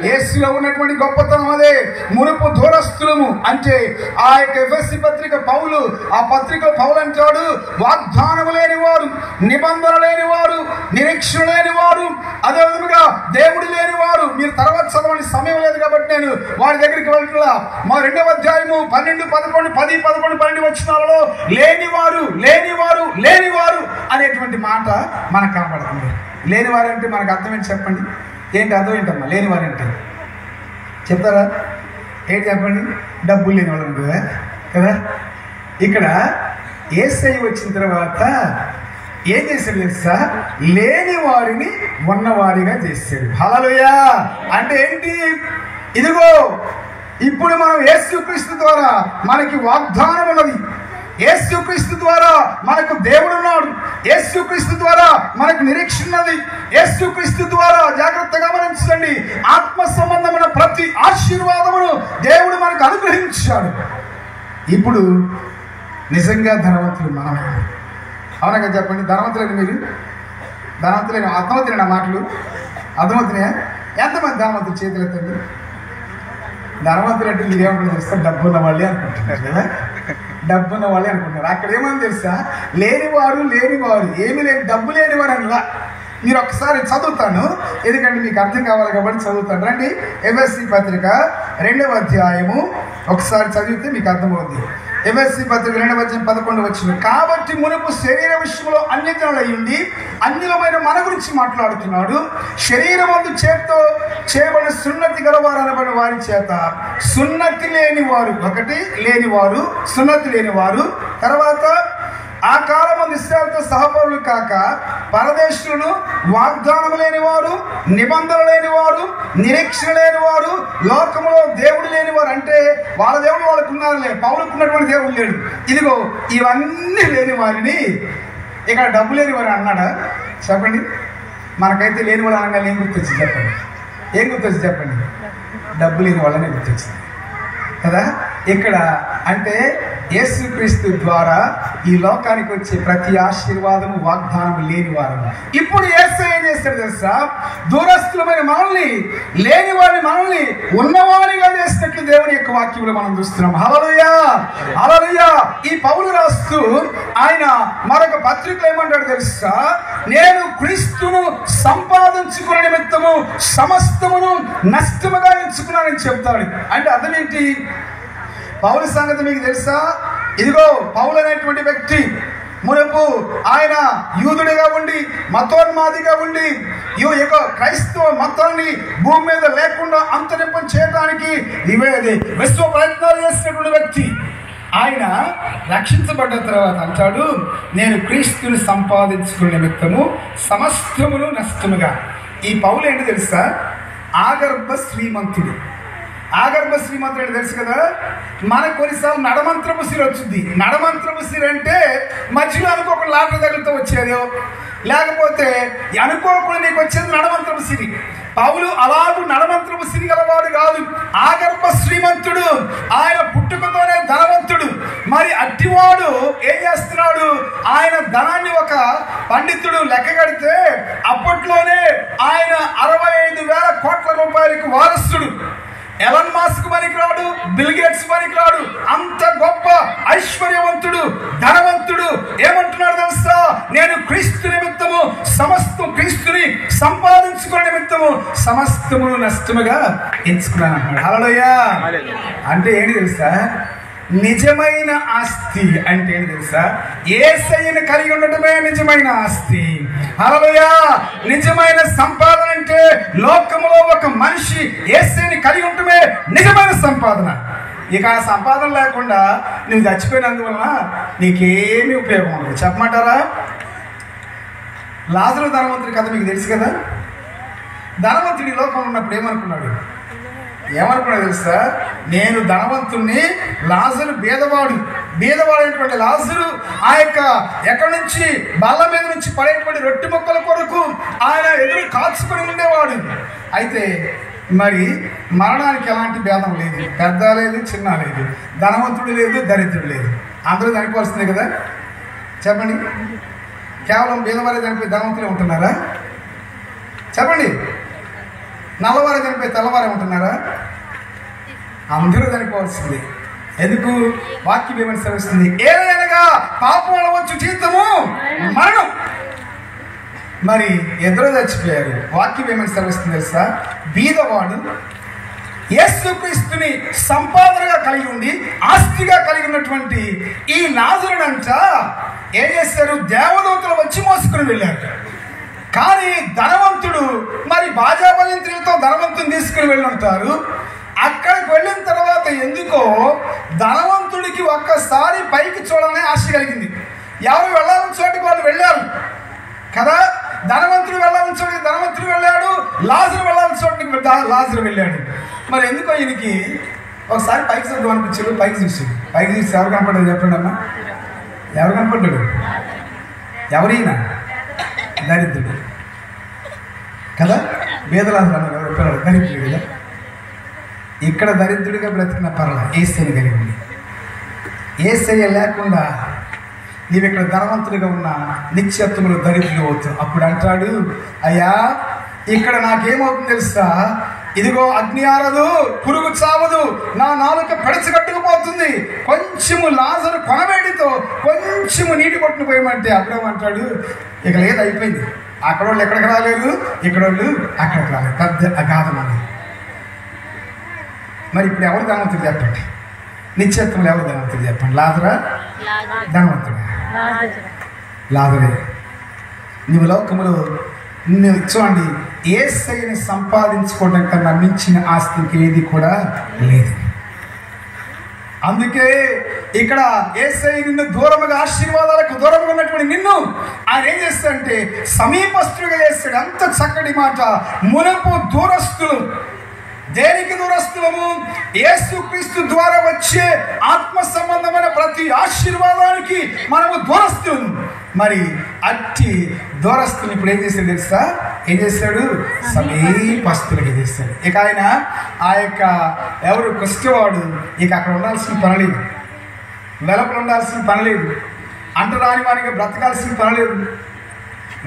యేసులో ఉన్నటువంటి గొప్పతనం అదే. మునుపు దూరస్తులము అంటే ఆ యొక్క ఎఫెసీ పత్రిక పౌలు, ఆ పత్రిక పౌలు అంటాడు, వాగ్దానము లేని వారు, నిబంధన లేని వారు, నిరీక్షణ లేని వారు, అదే విధముగా దేవుడు లేని వారు. మీరు తర్వాత చదవని సమయం లేదు కాబట్టి నేను వారి దగ్గరికి వెళ్తున్నా. మా 2వ అధ్యాయము 12, 11, 10, 11, 12 వచనాలలో లేనివారు, లేనివారు, లేనివారు అనేటువంటి మాట మనకు కనబడుతుంది. లేనివారంటే మనకు అర్థం ఏంటి చెప్పండి? ఏంటి అర్థం ఏంటమ్మా లేనివారంటే? చెప్తారా? ఏంటి చెప్పండి? డబ్బులు లేని వాళ్ళు కదా కదా. ఇక్కడ యేసయ్య వచ్చిన తర్వాత ఏం చేశాడు తెలుసా? లేని వారిని ఉన్నవారిగా చేశాడు. హల్లెలూయా. అంటే ఏంటి? ఇదిగో ఇప్పుడు మనం యేసుక్రీస్తు ద్వారా మనకి వాగ్దానం ఉన్నది. యేసుక్రీస్తు ద్వారా మనకు దేవుడు ఉన్నాడు. యేసుక్రీస్తు ద్వారా మనకు నిరీక్షణ ఉన్నది. యేసుక్రీస్తు ద్వారా జాగ్రత్తగా గమనించండి, ఆత్మ సంబంధమైన ప్రతి ఆశీర్వాదమును దేవుడు మనకు అనుగ్రహించాడు. ఇప్పుడు నిజంగా ధనవంతులు మనమే. అవునగా చెప్పండి? ధనవంతులని మీరు? ధనవంతులని అర్థమవుతున్నాయి నా మాటలు? అర్థమవుతున్నాయా? ఎంతమంది ధనవంతులు చేతులు ఎత్తండి. ధనవంతులు అంటే మీరు ఏమనుకుంటారు తెలుసా? డబ్బున్న వాళ్ళే అనుకుంటున్నారు కదా. డబ్బున్న వాళ్ళే అనుకుంటున్నారు. అక్కడ ఏమని తెలుసా? లేనివారు, లేనివారు, ఏమి లేని డబ్బు లేనివారు అనిలా. మీరు ఒకసారి చదువుతాను, ఎందుకంటే మీకు అర్థం కావాలి కాబట్టి చదువుతాను. రండి, ఎఫెసీ పత్రిక 2వ అధ్యాయము ఒకసారి చదివితే మీకు అర్థమవుతుంది. ఎఫెసీ పత్రిక 2వ అధ్యాయం 11 వచనం. కాబట్టి మునుపు శరీర విషయంలో అన్యజనులయ్యుండి అన్యులమైన మన గురించి మాట్లాడుతున్నాడు. శరీరమందు చేత్తో చేయబడిన సున్నతి గలవారు అనబడిన వారి చేత సున్నతి లేనివారు, ఒకటి లేనివారు, సున్నతి లేనివారు. తర్వాత ఆ కాలమందు ఇశ్రాయేలుతో సహపరులు కాక పరదేశులను, వాగ్దానం లేనివారు, నిబంధన లేనివారు, నిరీక్షణ లేనివారు, లోకములో దేవుడు లేనివారు. అంటే వాళ్ళ దేవుడు వాళ్ళకు ఉన్నారులే, పౌలకు ఉన్నటువంటి దేవుడు లేడు. ఇదిగో ఇవన్నీ లేని వారిని ఇక్కడ డబ్బు లేని వారు అన్నాడా? చెప్పండి. మనకైతే లేని వాళ్ళు అనగా ఏం గుర్తొచ్చింది చెప్పండి? ఏం గుర్తొచ్చింది చెప్పండి? డబ్బు లేని వాళ్ళనే గుర్తొచ్చింది కదా. ఇక్కడ అంటే యేసుక్రీస్తు ద్వారా ఈ లోకానికి వచ్చే ప్రతి ఆశీర్వాదము, వాగ్దానము లేని వారము. ఇప్పుడు యేసయ్య ఏం చేస్తాడు తెలుసా? దూరస్తులమైన మనల్ని, లేని వారిని మనల్ని ఉన్నవారిగా చేసినట్లు దేవుని యొక్క వాక్యంలో మనం చూస్తున్నాం. హల్లెలూయా, హల్లెలూయా. ఈ పౌలు రాస్తూ ఆయన మరొక పత్రికలో ఏమంటాడు తెలుసా? నేను క్రీస్తును సంపాదించుకునే నిమిత్తము సమస్తమును నష్టముగా ఎంచుకున్నానని చెప్తాడు. అంటే అర్థం ఏంటి? పౌలు సంగతి మీకు తెలుసా? ఇదిగో పౌలు అనేటువంటి వ్యక్తి మునుపు ఆయన యూదుడిగా ఉండి, మతోన్మాదిగా ఉండి, క్రైస్తవ మతాన్ని భూమి మీద లేకుండా అంతరింపం చేయడానికి విశ్వ ప్రయత్నాలు చేసినటువంటి వ్యక్తి. ఆయన రక్షించబడ్డ తర్వాత అంటాడు, నేను క్రీస్తుని సంపాదించుకునే నిమిత్తము సమస్తమును నష్టముగా. ఈ పౌలు ఏంటి తెలుసా? ఆగర్భ శ్రీమంతుడు. ఆగర్భ శ్రీమంతుడు అంటే తెలుసు కదా. మనకు కొన్నిసార్లు నడమంత్రపు సిరి వచ్చింది. నడమంత్రపు సిరి అంటే మధ్యలో అనుకోకుండా లాటరీ తగులుతూ వచ్చేదో, లేకపోతే అనుకోకుండా నీకు వచ్చేది నడమంత్రపు సిరి. పౌలు అలాగూ నడమంత్రపు సిరి గలవాడు కాదు, ఆగర్భ శ్రీమంతుడు. ఆయన పుట్టుకతోనే ధనవంతుడు. మరి అట్టివాడు ఏం చేస్తున్నాడు? ఆయన ధనాన్ని ఒక పండితుడు లెక్క కడితే అప్పట్లోనే ఆయన 65,000 కోట్ల రూపాయలకు వారసుడు. ఎలన్ మాస్క్ పనికిరాడు, బిల్ గేట్స్ పనికిరాడు. అంత గొప్ప ఐశ్వర్యవంతుడు, ధనవంతుడు. ఏమంటున్నాడు తెలుసా? నేను క్రీస్తు నిమిత్తము సమస్తం, క్రీస్తుని సంపాదించుకునే నిమిత్తము సమస్తమును నష్టముగా ఎంచుకున్నాను అంటున్నాడు. హల్లెలూయా. అంటే ఏంటి తెలుసా? నిజమైన ఆస్తి అంటే ఏంటి తెలుసా? యేసయ్యను కలిగి ఉండటమే నిజమైన ఆస్తి. హల్లెలూయా. నిజమైన సంపాదన అంటే లోకములో ఒక మనిషి యేసయ్యని కలిగి ఉండటమే నిజమైన సంపాదన. ఇక ఆ సంపాదన లేకుండా నువ్వు చచ్చిపోయినందువలన నీకేమీ ఉపయోగం ఉండదు. చెప్పమంటారా? లాజరు ధనవంతుడి కథ మీకు తెలుసు కదా. ధనవంతుడి లోకంలో ఉన్నప్పుడు ఏమనుకున్నాడు తెలుసా? నేను ధనవంతుణ్ణి, లాజరు బీదవాడు. బీదవాడైనటువంటి లాజరు ఆ యొక్క ఎక్కడి నుంచి బల్ల మీద నుంచి పడేటువంటి రొట్టె ముక్కల కొరకు ఆయన ఎదురు కాచుకొని ఉండేవాడు. అయితే మరి మరణానికి ఎలాంటి భేదం లేదు, పెద్ద లేదు, చిన్న లేదు, ధనవంతుడు లేదు, దరిద్రుడు లేదు. అందరూ చనిపోవాల్సిందే కదా. చెప్పండి, కేవలం బీదవారే చనిపోయి ధనవంతులే ఉంటున్నారా? చెప్పండి, నల్లవారే చనిపోయి తెల్లవారే ఉంటున్నారా? అందరూ చనిపోవాల్సింది. ఎందుకు? వాక్యం ఏమని సెలవిస్తుంది? ఏదైనా పాపం అనవచ్చు జీవితము మరణం. మరి ఇద్దరు చచ్చిపోయారు. వాక్యం ఏమని సెలవిస్తుంది తెలుసా? బీదవాడు యేసుక్రీస్తుని సంపాదనగా కలిగి ఉండి ఆస్తిగా కలిగి ఉన్నటువంటి ఈ లాజరునంట ఏం చేశారు? దేవదూతలు వచ్చి మోసుకుని వెళ్ళారు. కానీ ధనవంతుడు మరి బాజాబలింత్రులతో ధనవంతుని తీసుకుని వెళ్ళి ఉంటారు. అక్కడికి వెళ్ళిన తర్వాత ఎందుకో ధనవంతుడికి ఒక్కసారి పైకి చూడాలని ఆశ కలిగింది. ఎవరు వెళ్ళాలని చోటికి వాళ్ళు వెళ్ళారు కదా. ధనవంతుడు వెళ్ళాలని చోటికి ధనవంతుడు వెళ్ళాడు, లాజరు వెళ్ళాలని చోటికి లాజరు వెళ్ళాడు. మరి ఎందుకో ఈయనకి ఒకసారి పైకి చూద్దాం అనిపించాడు. పైకి చూసి ఎవరు కనపడ్డాడు? చెప్పండి అమ్మా, ఎవరు కనపడ్డాడు? ఎవరైనా దరిద్రుడు కదా. బీదలాజరు అన్నారు, ఎవరు పిల్లలు దరిద్రుడు కదా. ఇక్కడ దరిద్రుడిగా బ్రతికిన పర్ల యేసయ్యని కలిగి ఉంది. యేసయ్య లేకుండా నీవు ఇక్కడ ధనవంతుడిగా ఉన్న నిత్యత్వములు దరిద్రుడు అవుతావు. అప్పుడు అంటాడు, అయ్యా ఇక్కడ నాకేమవుతుంది తెలుసా? ఇదిగో అగ్ని ఆరదు, పురుగు చావదు, నా నాలుక పెడచగట్టుకుపోతుంది. కొంచెము లాజరు కొనవేడితో కొంచెము నీటి కొట్టును పోయమంటే అప్పుడేమంటాడు, ఇక లేదు, అయిపోయింది. అక్కడ వాళ్ళు ఎక్కడికి రాలేరు, ఇక్కడ వాళ్ళు అక్కడికి రాలేదు. పెద్ద అగాధం అని. మరి ఇప్పుడు ఎవరు ధనవంతుడు చెప్పండి? నిత్యత్వంలో ఎవరు ధనవంతుడు చెప్పండి? లాజరా ధనవంతుడా? లాజరే. నువ్వు లోకములో నువ్వు చూడండి, యేసయ్యని సంపాదించుకోవడం కన్నా మించిన ఆస్తికి ఏది కూడా లేదు. అందుకే ఇక్కడ యేసయ్య నిన్ను దూరముగా, ఆశీర్వాదాలకు దూరంగా ఉన్నటువంటి నిన్ను ఆయన ఏం చేస్తాడంటే సమీపస్తులుగా చేస్తాడు. అంత చక్కటి మాట. మునుపు దూరస్తులు. దేనికి దూరస్తులము? యేసుక్రీస్తు ద్వారా వచ్చే ఆత్మ సంబంధమైన ప్రతి ఆశీర్వాదానికి మనము దూరస్తులు. మరి అట్టి దూరస్తుని ఇప్పుడు ఏం చేశాడు తెలుసా? ఏం చేశాడు? సమీపస్తులుగా చేశాడు. ఇక ఆయన ఆ యొక్క ఎవరు కుష్ఠవాడు ఇక అక్కడ ఉండాల్సిన పని లేదు, వెలపలు ఉండాల్సిన పని లేదు, అంటరాని వారికి బ్రతకాల్సిన పని లేదు,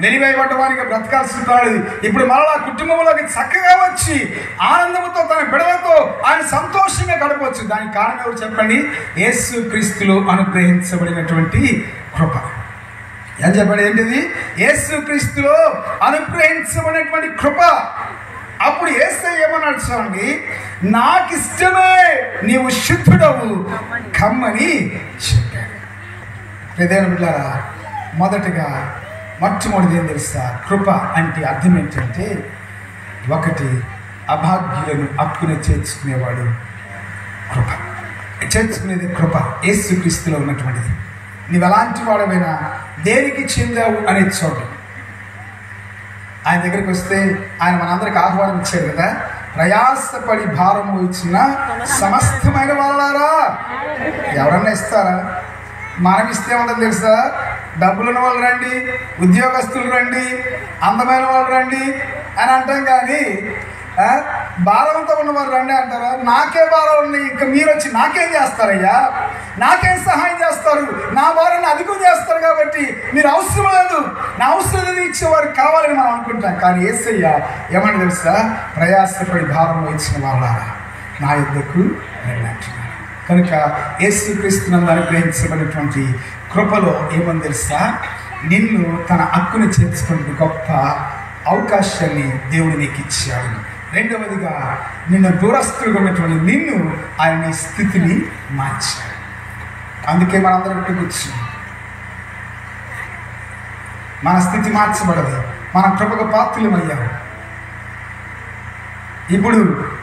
వెలివేయబడ్డ వారికి బ్రతకాల్సిన పని లేదు. ఇప్పుడు మరలా కుటుంబంలోకి చక్కగా వచ్చి ఆనందంతో తన బిడ్డలతో ఆయన సంతోషంగా గడపవచ్చు. దానికి కారణం ఎవరు చెప్పండి? యేసుక్రీస్తులో అనుగ్రహించబడినటువంటి కృప. ఏం చెప్పండి? ఏంటిది? యేసుక్రీస్తులో అనుగ్రహించబడినటువంటి కృప. అప్పుడు యేసయ్య ఏమన్నాడు చూడండి, నాకు ఇష్టమే, నీవు శుద్ధుడవు కమ్మని చెప్పాడు. దేవుని బిడ్డలారా, మొట్టమొదటిది ఏం తెలుసా? కృప అంటే అర్థం ఏంటంటే, ఒకటి అభాగ్యులను అప్పున చేర్చుకునేవాడు కృప. చేర్చుకునేది కృప. యేసుక్రీస్తులో ఉన్నటువంటిది. నీవు ఎలాంటి వాడమైనా, దేనికి చెందావు అనేది చూడండి. ఆయన దగ్గరికి వస్తే ఆయన మనందరికి ఆహ్వానం ఇచ్చాడు కదా, ప్రయాసపడి భారం ఇచ్చిన సమస్తమైన వాళ్ళారా. ఎవరన్నా ఇస్తారా? మనం ఇస్తే ఉండదు తెలుసా? డబ్బులున్న వాళ్ళు రండి, ఉద్యోగస్తులు రండి, అందమైన వాళ్ళు రండి అని అంటాం. కానీ భారంతో ఉన్నవారు రండి అంటారా? నాకే భారం ఉన్నాయి, ఇంకా మీరు వచ్చి నాకేం చేస్తారయ్యా, నాకేం సహాయం చేస్తారు, నా భారాన్ని అధికం చేస్తారు కాబట్టి మీరు అవసరం లేదు, నా అవసరం ఇచ్చేవారు కావాలని మనం అనుకుంటాం. కానీ యేసయ్య ఏమని తెలుసా? ప్రయాసపడి భారం వహించిన వాళ్ళారా నా యొద్దకు రండి. కనుక యేసుక్రీస్తునందు అనుగ్రహించబడినటువంటి కృపలో ఏమని తెలుసా? నిన్ను తన హక్కును చేర్చుకునే గొప్ప అవకాశాన్ని దేవుడు నీకు ఇచ్చాడు. రెండవదిగా, నిన్ను దూరస్తులుగా ఉన్నటువంటి నిన్ను ఆయన నీ స్థితిని మార్చాడు. అందుకే మనందరం కూర్చు, మన స్థితి మార్చబడదు, మన కృపకు పాత్రులమయ్యాము. ఇప్పుడు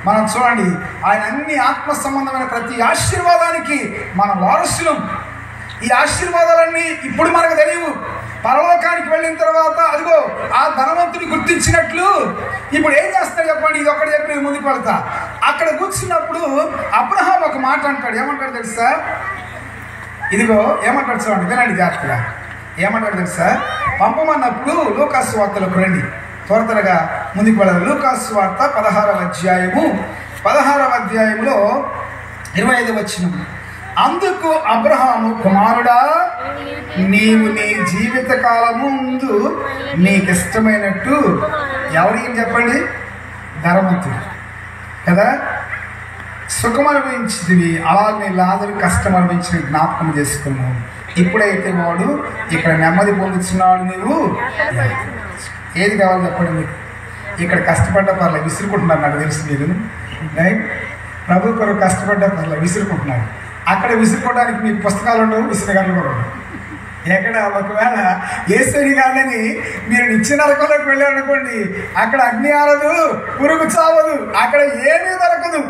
మనం చూడండి, ఆయన అన్ని ఆత్మ సంబంధమైన ప్రతి ఆశీర్వాదానికి మన వారసులం. ఈ ఆశీర్వాదాలన్నీ ఇప్పుడు మనకు తెలియవు. పరలోకానికి వెళ్ళిన తర్వాత అదిగో ఆ ధనవంతుని గుర్తించినట్లు ఇప్పుడు ఏం చేస్తాడు చెప్పండి? ఇది ఒకటి చెప్పి ముందుకు వెళ్తా. అక్కడ కూర్చున్నప్పుడు అబ్రహాం ఒక మాట అంటాడు. ఏమంటాడు తెలుసా? ఇదిగో ఏమంటాడు చూడండి, వినండి జాగ్రత్తగా. ఏమంటాడు తెలుసా? పంపమన్నప్పుడు లూకాసు వార్తలకు రండి, త్వరగా ముందుకు వెళ్ళాలి. లూకాసు వార్త 16వ అధ్యాయంలో 25వ వచనం. అందుకు అబ్రహాము, కుమారుడా, నీవు నీ జీవిత కాలము ముందు నీకిష్టమైనట్టు ఎవరికి చెప్పండి? ధనవంతుడు కదా, సుఖం అనుభవించింది, అలాగే లాజరు కష్టం అనుభవించిన జ్ఞాపకం చేసుకున్నావు. ఇప్పుడైతే వాడు ఇక్కడ నెమ్మది పొందుతున్నాడు. నువ్వు ఏది కావాలి చెప్పండి మీకు? ఇక్కడ కష్టపడ్డ పర్లేదు, విసురుకుంటున్నారు. నాకు తెలుసు మీరు రైట్, ప్రభు కొరకు కష్టపడ్డ పర్లేదు, విసురుకుంటున్నారు. అక్కడ విసురుకోవడానికి మీకు పుస్తకాలు ఉండవు, విసురుగాళ్ళు కూడా ఉండవు. ఎక్కడ ఒకవేళ యేసుని కాదని మీరు నిత్య నరకంలోకి వెళ్ళారనుకోండి, అక్కడ అగ్ని ఆరదు, పురుగు చావదు, అక్కడ ఏమీ దొరకదు.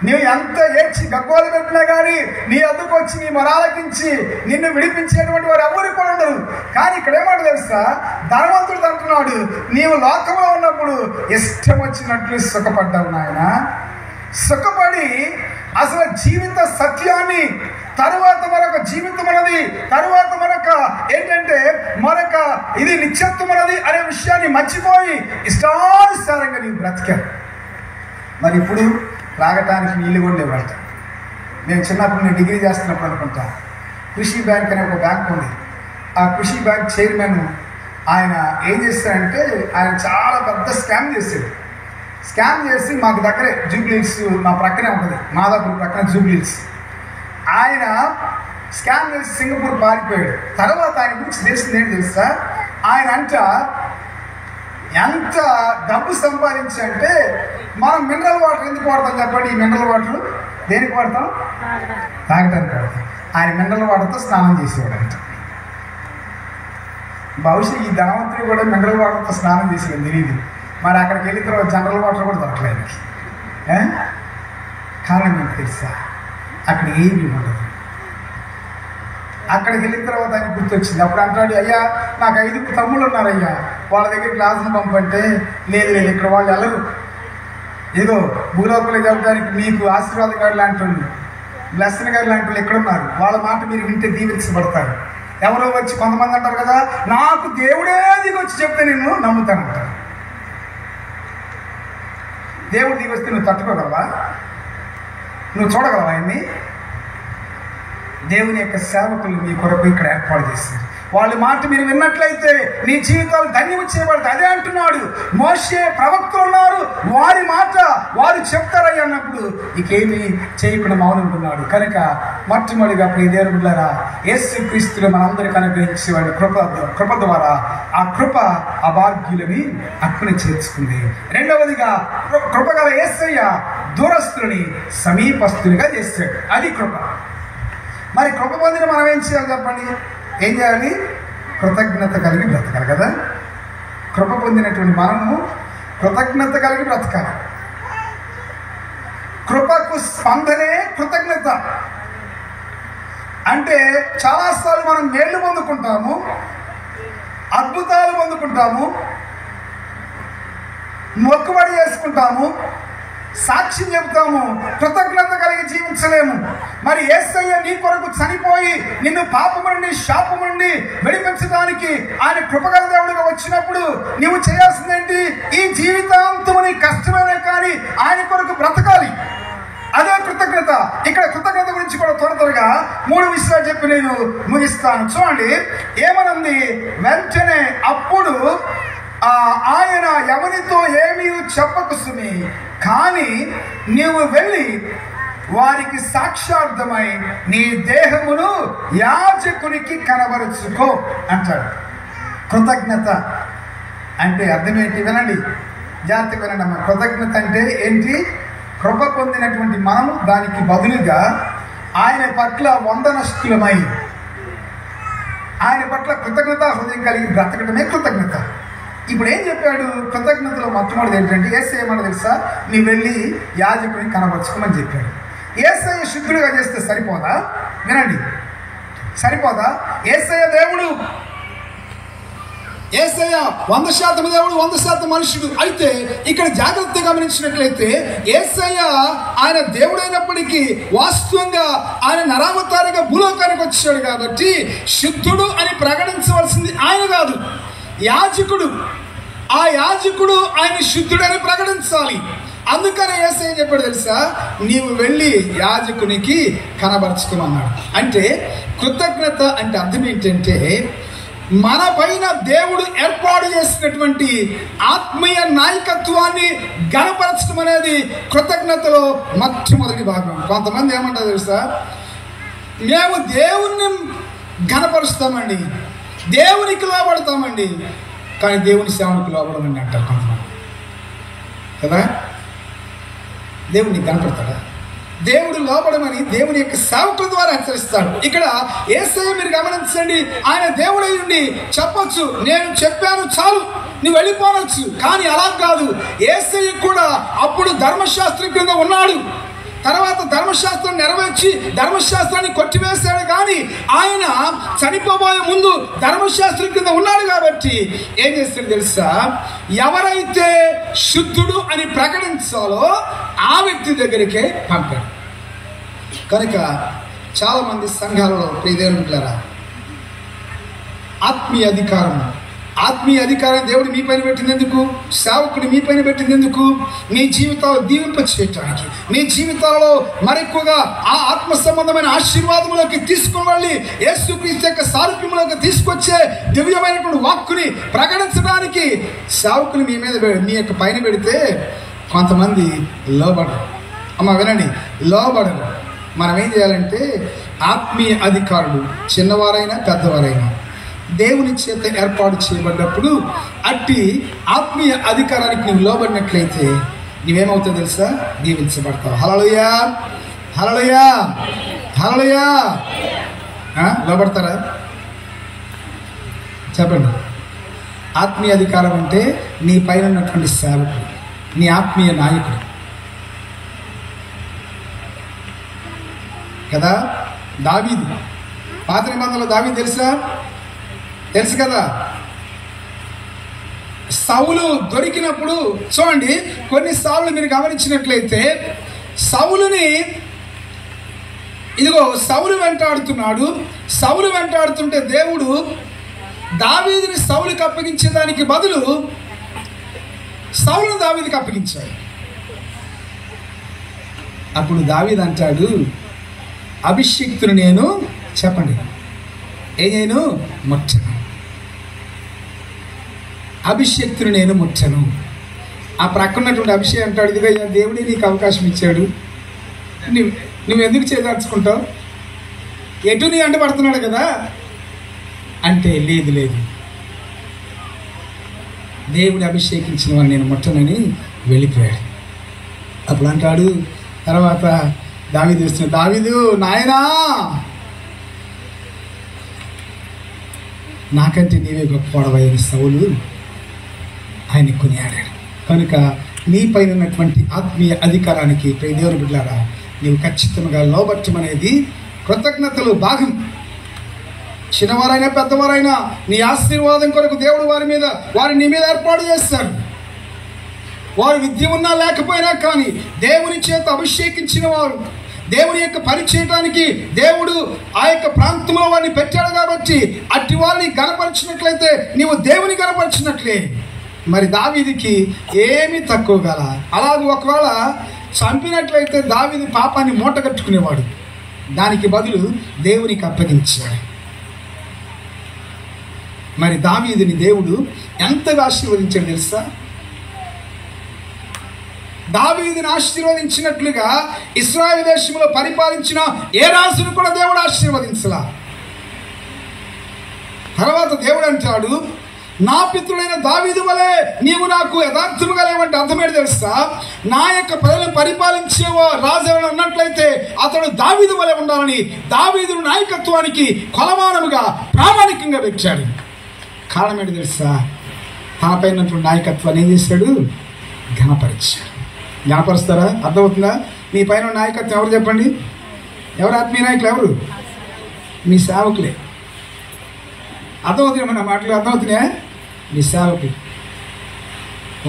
నువ్వు ఎంత ఏడ్చి గగ్గోలు పెట్టినా కానీ నీ అద్దుకు వచ్చి నీ మొరాలకించి నిన్ను విడిపించేటువంటి వారు ఎవరు కూడా ఉండరు. కానీ ఇక్కడ ఏమాట తెలుసా? ధనవంతుడు అంటున్నాడు, నీవు లోకంలో ఉన్నప్పుడు ఇష్టం వచ్చినట్లు సుఖపడ్డావు నాయన. సుఖపడి అసలు జీవిత సత్యాన్ని, తరువాత మరొక జీవితం అన్నది, తరువాత మరొక ఏంటంటే మరొక ఇది నిత్యత్వం అన్నది అనే విషయాన్ని మర్చిపోయి ఇష్టానుసారంగా నీవు బ్రతికావు. మరి ఇప్పుడు తాగటానికి నీళ్ళు కూడా లేవంట. నేను చిన్నప్పుడు నేను డిగ్రీ చేస్తున్నప్పుడు అనుకుంటా, కృషి బ్యాంక్ అనే ఒక బ్యాంక్ ఉంది. ఆ కృషి బ్యాంక్ చైర్మన్ ఆయన ఏం చేస్తాడంటే, ఆయన చాలా పెద్ద స్కామ్ చేశాడు. స్కామ్ చేసి మాకు దగ్గరే జూబ్లీహిల్స్, మా ప్రక్కనే ఉంటుంది, మాదాపూర్ ప్రక్కన జూబ్లీహిల్స్. ఆయన స్కామ్ చేసి సింగపూర్ పారిపోయాడు. తర్వాత ఆయన గురించి తెలిసింది ఏంటి తెలుసా? ఆయన అంట ఎంత డబ్బు సంపాదించంటే, మనం మినరల్ వాటర్ ఎందుకు వాడతాం చెప్పండి? ఈ మినరల్ వాటర్ దేనికి వాడతాం? తాగడానికి వాడతాం. ఆయన మినరల్ వాటర్తో స్నానం చేసేవాడంట. బహుశా ఈ ధనవంతుడు కూడా మినరల్ వాటర్తో స్నానం చేసేవాడు తెలియదు. మరి అక్కడికి వెళ్ళిన తర్వాత జనరల్ వాటర్ కూడా దొరకలేదు. కారణం ఏంటి తెలుసా? అక్కడ ఏమీ ఉండదు. అక్కడికి వెళ్ళిన తర్వాత ఆయన గుర్తొచ్చింది. అప్పుడు అంటాడు, అయ్యా నాకు 5 తమ్ముళ్ళు ఉన్నారయ్యా, వాళ్ళ దగ్గర క్లాసులు పంపంటే లేదు లేదు ఇక్కడ వాళ్ళు వెళ్ళరు, ఏదో భూలోకంలో చెప్పడానికి మీకు ఆశీర్వాద గారు లాంటి బ్లెస్సింగ్ గారు లాంటి వాళ్ళు ఎక్కడున్నారు, వాళ్ళ మాట మీరు వింటే దీవించబడతారు. ఎవరో వచ్చి కొంతమంది అంటారు కదా, నాకు దేవుడే దిగి వచ్చి చెప్తే నేను నమ్ముతానంటారు. దేవుడు దిగి వస్తే నువ్వు తట్టుకోగలవా? నువ్వు చూడగలవా ఆయన్ని? దేవుని యొక్క సేవకులు మీ కొరకు ఇక్కడ ఏర్పాటు చేశారు. వాళ్ళ మాట మీరు విన్నట్లయితే నీ జీవితాలు ధన్యం చేయబడతాయి. అదే అంటున్నాడు, మోషే ప్రవక్తలు ఉన్నారు, వారి మాట వారు చెప్తారయ్య అన్నప్పుడు ఇకేమీ చేయకుండా మౌనంటున్నాడు. కనుక మొట్టమొదటిగా ప్రియ దేవులారా, యేసుక్రీస్తును మనందరికీ అనుగ్రహించేవాడి కృప ద్వారా ఆ కృప అభాగ్యులని అక్కుని చేర్చుకుంది. రెండవదిగా కృపగల యేసయ్య దూరస్తులని సమీపస్తునిగా చేశాడు. అది కృప. మరి కృప పొందిన మనం ఏం చేయాలి చెప్పండి? ఏం చేయాలి? కృతజ్ఞత కలిగి బ్రతకాలి కదా. కృప పొందినటువంటి మనము కృతజ్ఞత కలిగి బ్రతకాలి. కృపకు స్పందనే కృతజ్ఞత. అంటే చాలాసార్లు మనం మేళ్ళు పొందుకుంటాము, అద్భుతాలు పొందుకుంటాము, మొక్కుబడి చేసుకుంటాము, సాక్ష్యం చెబుతాము, కృతజ్ఞత కలిగి జీవించలేము. మరి యేసయ్య నీ కొరకు చనిపోయి నిన్ను పాపము నుండి శాపము నుండి విడిపించడానికి ఆయన కృపగల దేవుడిగా వచ్చినప్పుడు నీవు చేయాల్సిందేంటి? ఈ జీవితాంతము నీ కష్టమైనా కానీ ఆయన కొరకు బ్రతకాలి. అదే కృతజ్ఞత. ఇక్కడ కృతజ్ఞత గురించి కూడా త్వరగా 3 విషయాలు చెప్పి నేను ముగిస్తాను. చూడండి ఏమనుంది? వెంటనే అప్పుడు ఆయన ఎవరితో ఏమీ చెప్పకు సుమి, కానీ నీవు వెళ్ళి వారికి సాక్షార్థమై నీ దేహమును యాజకునికి కనబరుచుకో అంటాడు. కృతజ్ఞత అంటే అర్థం ఏంటి? వినండి, జాగ్రత్తగా వినండి అమ్మా. కృతజ్ఞత అంటే ఏంటి? కృప పొందినటువంటి మనము దానికి బదులుగా ఆయన పట్ల వందనస్తులమై ఆయన పట్ల కృతజ్ఞత హృదయం కలిగి బ్రతకడమే కృతజ్ఞత. ఇప్పుడు ఏం చెప్పాడు? కృతజ్ఞతలో మొట్టమొదటి ఏంటంటే యేసయ్య ఏమన్నా తెలుసా? నీ వెళ్ళి యాజకుడిని కనబరుచుకోమని చెప్పాడు. యేసయ్య శుద్ధుడిగా చేస్తే సరిపోదా? వినండి, సరిపోదా? యేసయ్య దేవుడు, యేసయ్య 100% దేవుడు, 100% మనుషుడు. అయితే ఇక్కడ జాగ్రత్తగా గమనించినట్లయితే యేసయ్య ఆయన దేవుడైనప్పటికీ వాస్తవంగా ఆయన నరావతారిగా భూలోకానికి వచ్చాడు కాబట్టి శుద్ధుడు అని ప్రకటించవలసింది ఆయన కాదు, యాజకుడు. ఆ యాజకుడు ఆయన శుద్ధుడని ప్రకటించాలి. అందుకనే యేసయ్య చెప్పాడు తెలుసా? నీవు వెళ్ళి యాజకునికి కనబరుచుకోమన్నాడు. అంటే కృతజ్ఞత అంటే అర్థం ఏంటంటే మన పైన దేవుడు ఏర్పాటు చేసినటువంటి ఆత్మీయ నాయకత్వాన్ని గణపరచడం అనేది కృతజ్ఞతలో మొట్టమొదటి భాగం. కొంతమంది ఏమంటారు తెలుసా? మేము దేవుణ్ణి గణపరుస్తామండి, దేవునికి లోబడతామండి, కానీ దేవుని సేవకు లోబడమండి అంటారు కొంతమంది కదా. దేవుడిని కనపడతాడా? దేవుడు లోబడమని దేవుని యొక్క సేవకుల ద్వారా హెచ్చరిస్తాడు. ఇక్కడ యేసయ్య మీరు గమనించండి, ఆయన దేవుడై ఉండి చెప్పొచ్చు, నేను చెప్పాను చాలు నువ్వు వెళ్ళిపోనొచ్చు. కానీ అలా కాదు. యేసయ్య కూడా అప్పుడు ధర్మశాస్త్రం కింద ఉన్నాడు. తర్వాత ధర్మశాస్త్రం నెరవేర్చి ధర్మశాస్త్రాన్ని కొట్టివేశాడు. కానీ ఆయన చనిపోబోయే ముందు ధర్మశాస్త్రం కింద ఉన్నాడు కాబట్టి ఏం చేస్తాడు తెలుసా? ఎవరైతే శుద్ధుడు అని ప్రకటించాలో ఆ వ్యక్తి దగ్గరికే పంపాడు. కనుక చాలామంది సంఘాలలో ప్రియదేవులారా ఆత్మీయ అధికారం దేవుడు మీ పైన పెట్టింది ఎందుకు? సేవకుడు మీ పైన పెట్టింది ఎందుకు? మీ జీవితాలు దీవింప చేయటానికి, మీ జీవితాలలో మరెక్కువగా ఆ ఆత్మ సంబంధమైన ఆశీర్వాదములోకి తీసుకుని వెళ్ళి యేసుక్రీస్తు యొక్క సారూప్యములోకి తీసుకొచ్చే దివ్యమైనటువంటి వాక్కుని ప్రకటించడానికి సేవకుని మీ యొక్క పైన పెడితే కొంతమంది లోబడరు. అమ్మ వినండి, లోబడరు. మనం ఏం చేయాలంటే ఆత్మీయ అధికారులు చిన్నవారైనా పెద్దవారైనా దేవుని చేత ఏర్పాటు చేయబడినప్పుడు అట్టి ఆత్మీయ అధికారానికి నువ్వు లోబడినట్లయితే నువ్వేమవుతావు తెలుసా? దీవించబడతావు. హల్లెలూయా, హల్లెలూయా, హల్లెలూయా. లోబడతారా? చెప్పండి. ఆత్మీయ అధికారం అంటే నీ పైన ఉన్నటువంటి సేవకుడు, నీ ఆత్మీయ నాయకుడు కదా. దావీదు, పాత నిబంధనలో దావీదు తెలుసు కదా. సౌలు దొరికినప్పుడు చూడండి, కొన్నిసార్లు మీరు గమనించినట్లయితే సౌలుని ఇదిగో సౌలు వెంటాడుతున్నాడు. సౌలు వెంటాడుతుంటే దేవుడు దావీదుని సౌలుకి అప్పగించేదానికి బదులు సౌలును దావీదుకి అప్పగించాడు. అప్పుడు దావీదు అంటాడు, అభిషిక్తుని నేను చెప్పండి నేను ముట్టను, అభిషేక్తుని నేను ముట్టను. ఆ ప్రక్కన్నటువంటి అభిషేక్ అంటాడు, ఇదిగో దేవుడే నీకు అవకాశం ఇచ్చాడు, నువ్వు ఎందుకు చేదార్చుకుంటావు? ఎటు నీ అంట పడుతున్నాడు కదా అంటే లేదు దేవుడు అభిషేకించిన వాడిని నేను ముట్టనని వెళ్ళిపోయాడు. అప్పుడు అంటాడు తర్వాత దావీదు చూస్తున్నాడు, దావీదు నాయనా నాకంటే నీవే గొప్పవాడవైన సౌలు ఆయన కొనియాడాడు. కనుక నీ పైన ఉన్నటువంటి ఆత్మీయ అధికారానికి ప్రియ దేవుని బిడ్డలారా నీవు ఖచ్చితంగా లోబట్టమనేది కృతజ్ఞతలు భాగం. చిన్నవారైనా పెద్దవారైనా నీ ఆశీర్వాదం కొరకు దేవుడు వారిని నీ మీద ఏర్పాటు చేస్తాడు. వారు విద్య ఉన్నా లేకపోయినా కానీ దేవుని చేత అభిషేకించిన వారు, దేవుని యొక్క పని చేయడానికి దేవుడు ఆ యొక్క ప్రాంతంలో వారిని పెట్టాడు కాబట్టి అట్టి వారిని గనపరిచినట్లయితే నీవు దేవుని గనపరిచినట్లే. మరి దావీదుకి ఏమీ తక్కువ గల. అలాగే ఒకవేళ చంపినట్లయితే దావీదు పాపాన్ని మూట కట్టుకునేవాడు, దానికి బదులు దేవునికి అప్పగించాడు. మరి దావీదుని దేవుడు ఎంతగా ఆశీర్వదించాడు తెలుసా? దావీదుని ఆశీర్వదించినట్లుగా ఇశ్రాయేలు దేశంలో పరిపాలించిన ఏ రాజును కూడా దేవుడు ఆశీర్వదించలా. తర్వాత దేవుడు అంటాడు, నా పితృడైన దావీదు వలె నీవు నాకు యథార్థముగా లేవంటే అర్థమేంటి తెలుసా? నా యొక్క ప్రజలను పరిపాలించే రాజు ఉన్నట్లయితే అతడు దావీదు వలె ఉండాలని దావీదు నాయకత్వానికి కొలమానముగా ప్రామాణికంగా పెట్టాడు. కారణం ఏంటి తెలుసా? తనపైన నాయకత్వాన్ని ఏం చేశాడు? ఘనపరిచాడు. ఘనపరుస్తారా? అర్థమవుతుందా? మీ పైన నాయకత్వం ఎవరు చెప్పండి? ఎవరు ఆత్మీయ నాయకులు? ఎవరు? మీ సేవకులే. అర్థమవుతున్నాయి మన మాటలు? అర్థమవుతున్నాయా? మీ సేవకులు.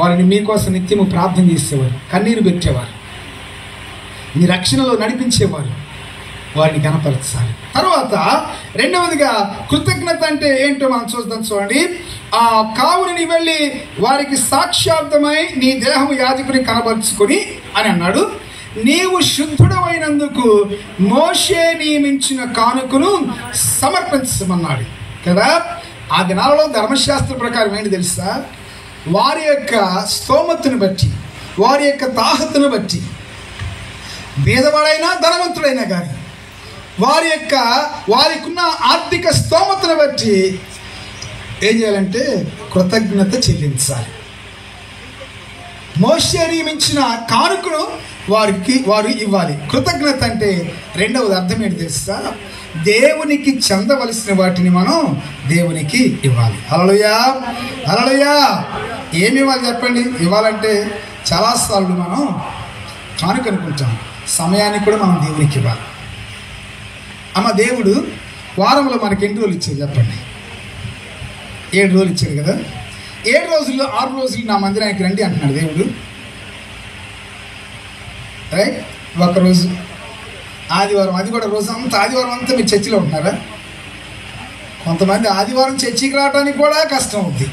వారిని మీకోసం నిత్యము ప్రార్థన చేసేవారు, కన్నీరు పెట్టేవారు, మీ రక్షణలో నడిపించేవారు. వారిని ఘనపరచాలి. తర్వాత రెండవదిగా కృతజ్ఞత అంటే ఏంటో మనం చూడండి. కావున నీ వెళ్ళి వారికి సాక్షార్థమై నీ దేహము యాజకుని కనబరుచుకొని అని అన్నాడు. నీవు శుద్ధుడమైనందుకు మోషే నియమించిన కానుకను సమర్పించమన్నాడు కదా. ఆ దినాలలో ధర్మశాస్త్ర ప్రకారం ఏంటి తెలుసా? వారి యొక్క స్తోమతను బట్టి, వారి యొక్క తాహతను బట్టి, పేదవాడైనా ధనవంతుడైనా కానీ వారికున్న ఆర్థిక స్తోమతను బట్టి ఏం చేయాలంటే కృతజ్ఞత చెల్లించాలి. మోషే నియమించిన కానుకను వారు ఇవ్వాలి. కృతజ్ఞత అంటే రెండవది అర్థం ఏంటి తెలుసా? దేవునికి చెందవలసిన వాటిని మనం దేవునికి ఇవ్వాలి. హల్లెలూయా, హల్లెలూయా. ఏమి ఇవ్వాలి చెప్పండి? ఇవ్వాలంటే చాలాసార్లు మనం కానుక అనుకుంటాం, సమయాన్ని కూడా మనం దేవునికి ఇవ్వాలి. అమ్మ దేవుడు వారంలో మనకి ఎన్ని రోజులు ఇచ్చాడు చెప్పండి? 7 రోజులు ఇచ్చాడు కదా. 7 రోజుల్లో 6 రోజులు నా మందిరానికి రండి అంటున్నాడు దేవుడు. రైట్? ఒకరోజు ఆదివారం, అది కూడా రోజు అంతా ఆదివారం అంతా మీరు చర్చిలో ఉంటున్నారా? కొంతమంది ఆదివారం చర్చికి రావడానికి కూడా కష్టం అవుద్ది.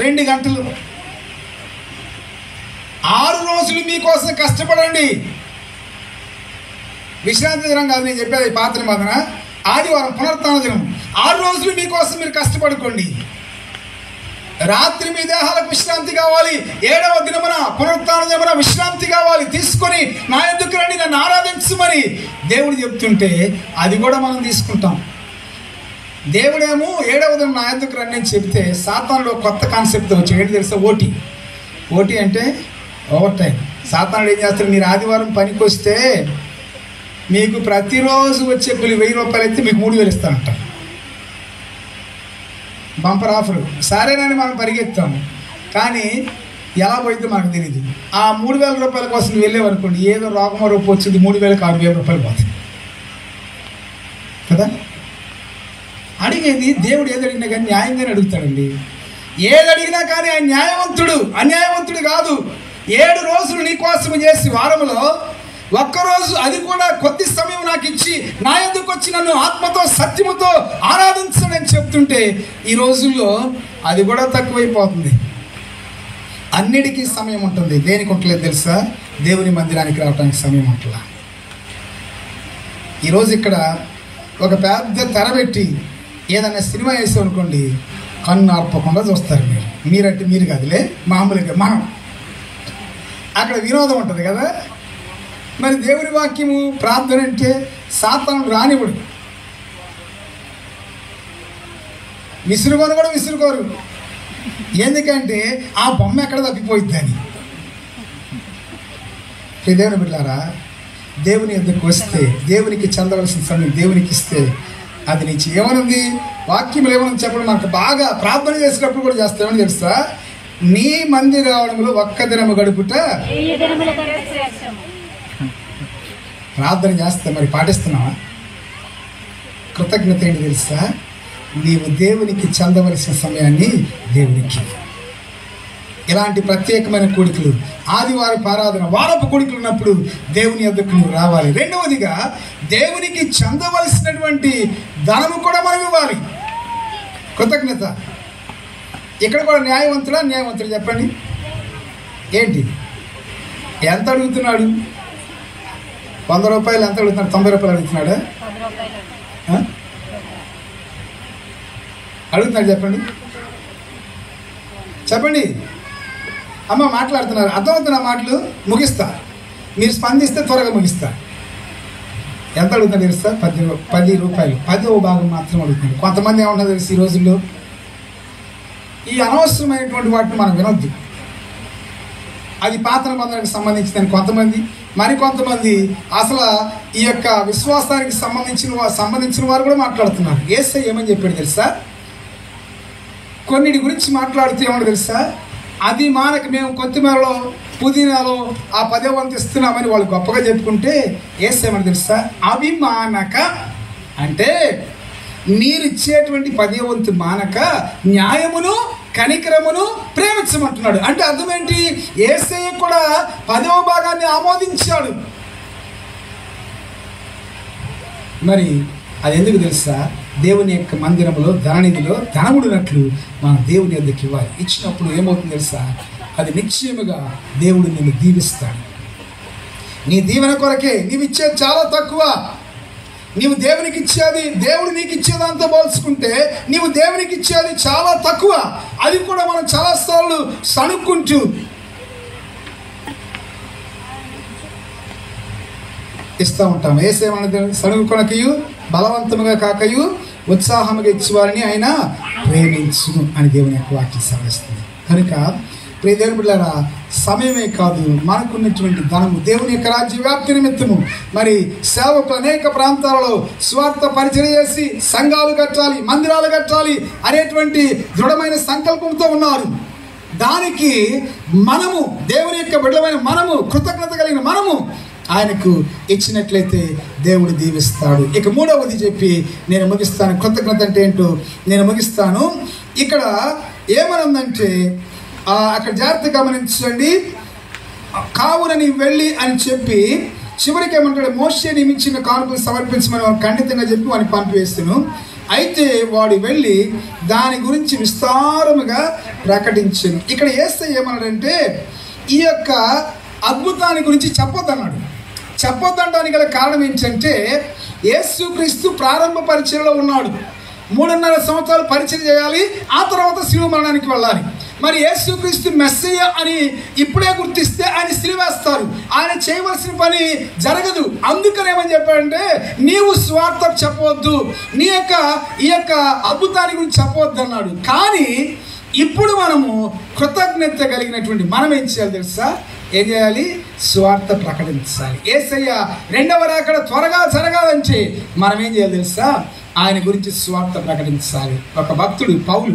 2 గంటలు 6 రోజులు మీకోసం కష్టపడండి. విశ్రాంతి దినం కాదు నేను చెప్పేది, పాత నిబంధన. ఆదివారం పునరుత్థాన దినం. 6 రోజులు మీకోసం మీరు కష్టపడుకోండి. రాత్రి మీ దేహాలకు విశ్రాంతి కావాలి. 7వ దినమున పునరుత్థాన దినమున విశ్రాంతి కావాలి. తీసుకొని నా యొద్దకు రండి, నన్ను ఆరాధించమని దేవుడు చెప్తుంటే అది కూడా మనం తీసుకుంటాం. దేవుడేమో 7వ దినం నా యొద్దకు రండి అని చెప్తే సాతానుడు కొత్త కాన్సెప్ట్ వచ్చాడు. ఏంటి తెలుసా? ఓటీ అంటే ఓవర్ టైం. సాతానుడు ఏం చేస్తాడు? మీరు ఆదివారం పనికి వస్తే మీకు ప్రతిరోజు వచ్చే కూలి 1000 రూపాయలు అయితే మీకు 3000 ఇస్తానంట. Bumper offer. సరేనని మనం పరిగెత్తాము, కానీ ఎలా పోయితే మనకు తెలియదు. ఆ 3000 రూపాయల కోసం వెళ్ళేవనుకోండి, ఏదో రోగమో రూపం వచ్చింది, 3000కి 6000 రూపాయలు పోతుంది కదా. అడిగేది దేవుడు ఏది అడిగినా కానీ న్యాయంగానే అడుగుతాడండి. ఏది అడిగినా కానీ ఆయన న్యాయవంతుడు, అన్యాయవంతుడు కాదు. 7 రోజులు నీ కోసం చేసి వారంలో ఒక్కరోజు, అది కూడా కొద్ది సమయం నాకు ఇచ్చి నా యొద్దకు వచ్చి నన్ను ఆత్మతో సత్యముతో ఆరాధించడని చెప్తుంటే ఈ రోజుల్లో అది కూడా తక్కువైపోతుంది. అన్నిటికీ సమయం ఉంటుంది. దేనికి ఉండలేదు తెలుసా? దేవుని మందిరానికి రావడానికి సమయం ఉంటుందా? ఈరోజు ఇక్కడ ఒక పెద్ద తెర పెట్టి ఏదైనా సినిమా వేసామనుకోండి, కన్ను ఆర్పకుండా చూస్తారు. మీరంటే మీరు కాదులే, మామూలుగా మనం. అక్కడ వినోదం ఉంటుంది కదా. మరి దేవుని వాక్యము ప్రార్థన అంటే సాతాను రానివ్వడు. విసురుకొని కూడా విసురుకోరు. ఎందుకంటే ఆ బొమ్మ ఎక్కడ తప్పిపోయిద్దని. దేవుని బిడ్డలారా, దేవుని యొద్దకు వస్తే దేవునికి చెందవలసిన సమయం దేవునికి ఇస్తే అది నుంచి ఏమనుంది? వాక్యంలో ఏమని చెప్పడం మనకు బాగా ప్రార్థన చేసేటప్పుడు కూడా చేస్తామని తెలుసా? నీ మందిరావడంలో ఒక్క దినము గడుపుట ప్రార్థన చేస్తా, మరి పాటిస్తున్నావా? కృతజ్ఞత ఏంటి తెలుసా? నీవు దేవునికి చెందవలసిన సమయాన్ని దేవునికి. ఇలాంటి ప్రత్యేకమైన కోడికలు, ఆదివారపు ఆరాధన, వారపు కోడికలు ఉన్నప్పుడు దేవుని యొద్దకు నువ్వు రావాలి. రెండవదిగా దేవునికి చెందవలసినటువంటి ధనము కూడా మనం ఇవ్వాలి. కృతజ్ఞత. ఇక్కడ కూడా న్యాయవంతుడు చెప్పండి. ఏంటి, ఎంత అడుగుతున్నాడు? 100 రూపాయలు ఎంత అడుగుతున్నాడు? 90 రూపాయలు అడుగుతున్నాడా? అడుగుతున్నాడు చెప్పండి. అమ్మ మాట్లాడుతున్నారు, అర్థమవుతున్న మాటలు ముగిస్తా, మీరు స్పందిస్తే త్వరగా ముగిస్తా. ఎంత అడుగుతున్నా తెలుస్తా? 10 రూపాయలు. 10వ భాగం మాత్రం అడుగుతున్నాడు. కొంతమంది ఏమన్నా తెలుసు, ఈ రోజుల్లో ఈ అనవసరమైనటువంటి వాటిని మనం వినొద్దు. అది పాత నిబంధనకు సంబంధించిందని కొంతమంది, మరికొంతమంది అసలు ఈ యొక్క విశ్వాసానికి సంబంధించిన వారు కూడా మాట్లాడుతున్నారు. యేసయ్య ఏమని చెప్పాడు తెలుసా? కొన్నిటి గురించి మాట్లాడుతూ ఏమన్నా తెలుసా? అది మానక మేము కొత్తిమీరలో పుదీనాలో ఆ 10వ వంతు ఇస్తున్నామని వాళ్ళు గొప్పగా చెప్పుకుంటే యేసయ్య ఏమని తెలుసా? అవి మానక అంటే మీరు ఇచ్చేటువంటి 10వ వంతు మానక న్యాయమును కనికరమును ప్రేమించమంటున్నాడు. అంటే అర్థం ఏంటి? యేసయ్య కూడా 10వ భాగాన్ని ఆమోదించాడు. మరి అది ఎందుకు తెలుసా? దేవుని యొక్క మందిరంలో ధననిధిలో ధనముడినట్లు మనం దేవుని యొద్దకు ఇవ్వాలి. ఇచ్చినప్పుడు ఏమవుతుంది తెలుసా? అది నిశ్చయముగా దేవుడు నిన్ను దీవిస్తాడు. నీ దీవెన కొరకే నీవు ఇచ్చేది చాలా తక్కువ. నీవు దేవునికి ఇచ్చేది, దేవుడు నీకు ఇచ్చేదంతా పోల్చుకుంటే నీవు దేవునికి ఇచ్చేది చాలా తక్కువ. అది కూడా మనం చాలాసార్లు సణుక్కుంటూ ఇస్తూ ఉంటాం. ఏసేమన్నది? సణుగుకొనకయు బలవంతముగా కాకయు ఉత్సాహముగా ఇచ్చేవారిని ఆయన ప్రేమించును అని దేవుని యొక్క వాక్యం సెలవిస్తుంది. కనుక ప్రియ దేవుని బిడ్డలారా, సమయమే కాదు, మనకున్నటువంటి ధనము దేవుని యొక్క రాజ్య వ్యాప్తి నిమిత్తము మరి సేవకులు అనేక ప్రాంతాలలో స్వార్థ పరిచయం చేసి సంఘాలు కట్టాలి, మందిరాలు కట్టాలి అనేటువంటి దృఢమైన సంకల్పంతో ఉన్నారు. దానికి మనము, దేవుని యొక్క బిడ్డలమైన మనము, కృతజ్ఞత కలిగిన మనము ఆయనకు ఇచ్చినట్లయితే దేవుడు దీవిస్తాడు. ఇక మూడవది చెప్పి నేను ముగిస్తాను. కృతజ్ఞత అంటే ఏంటో నేను ముగిస్తాను. ఇక్కడ ఏమనుందంటే అక్కడ జాగ్రత్తగా గమనించండి. కావున నీ వెళ్ళి అని చెప్పి చివరికి ఏమంటాడు? మోషే నియమించిన కానుకలు సమర్పించమని వాడు ఖండితంగా చెప్పి వాడిని పంపివేస్తాను. అయితే వాడు వెళ్ళి దాని గురించి విస్తారముగా ప్రకటించాను. ఇక్కడ యేసయ్య ఏమన్నాడంటే ఈ యొక్క అద్భుతాన్ని గురించి చెప్పొద్దన్నాడు. చెప్పొద్దనడానికి గల కారణం ఏంటంటే యేసుక్రీస్తు ప్రారంభ పరిచయలో ఉన్నాడు. 3.5 సంవత్సరాలు పరిచయం చేయాలి, ఆ తర్వాత శిలువ మరణానికి వెళ్ళాలి. మరి యేసుక్రీస్తు మెస్సయ్య అని ఇప్పుడే గుర్తిస్తే ఆయన సిలువేస్తారు. ఆయన చేయవలసిన పని జరగదు. అందుకని ఏమని చెప్పాడంటే నీవు స్వార్థం చెప్పవద్దు, ఈ యొక్క అద్భుతాన్ని గురించి చెప్పవద్దు అన్నాడు. కానీ ఇప్పుడు మనము కృతజ్ఞత కలిగినటువంటి మనం ఏం చేయాలి తెలుసా? ఏం చేయాలి? స్వార్థ ప్రకటించాలి. యేసయ్య రెండవ రాకడ త్వరగా జరగాలంటే మనం ఏం చేయాలి తెలుసా? ఆయన గురించి స్వార్థ ప్రకటించాలి. ఒక భక్తుడు పౌలు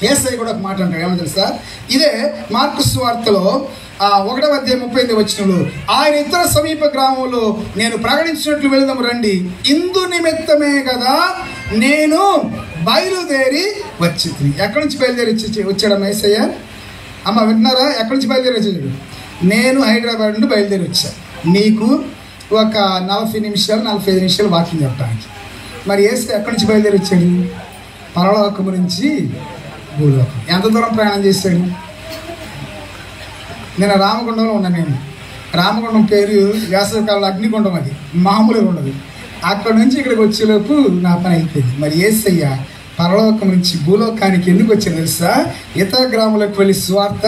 యేసయ్య కూడా ఒక మాట అంటాడు. ఏమో తెలుసా? ఇదే మార్కు సువార్తలో 1వ అధ్యాయం 38వ వచనంలో ఆయన ఇతర సమీప గ్రామంలో నేను ప్రకటించినట్లు వెళదాము రండి, ఇందు నిమిత్తమే కదా నేను బయలుదేరి వచ్చి. ఎక్కడి నుంచి బయలుదేరి వచ్చాడు యేసయ్య? అమ్మ వింటున్నారా? ఎక్కడి నుంచి బయలుదేరి వచ్చాడు? నేను హైదరాబాద్ నుండి బయలుదేరి వచ్చాను మీకు ఒక 40 నిమిషాలు 45 నిమిషాలు వాకింగ్ చెప్పడానికి. మరి యేసయ్య ఎక్కడి నుంచి బయలుదేరి వచ్చాడు? పరలోకం నుంచి భూలోకం. ఎంత దూరం ప్రయాణం చేశాడు? నేను రామగుండంలో ఉన్నాను. నేను రామగుండం పేరు వేసవికాలంలో అగ్నిగుండం, అది మామూలుగా ఉండదు. అక్కడి నుంచి ఇక్కడికి వచ్చేలోపు నా పని అయిపోయింది. మరి యేసయ్య పరలోకం నుంచి భూలోకానికి ఎందుకు వచ్చాడు తెలుసా? ఇతర గ్రామాలకు వెళ్ళి స్వార్థ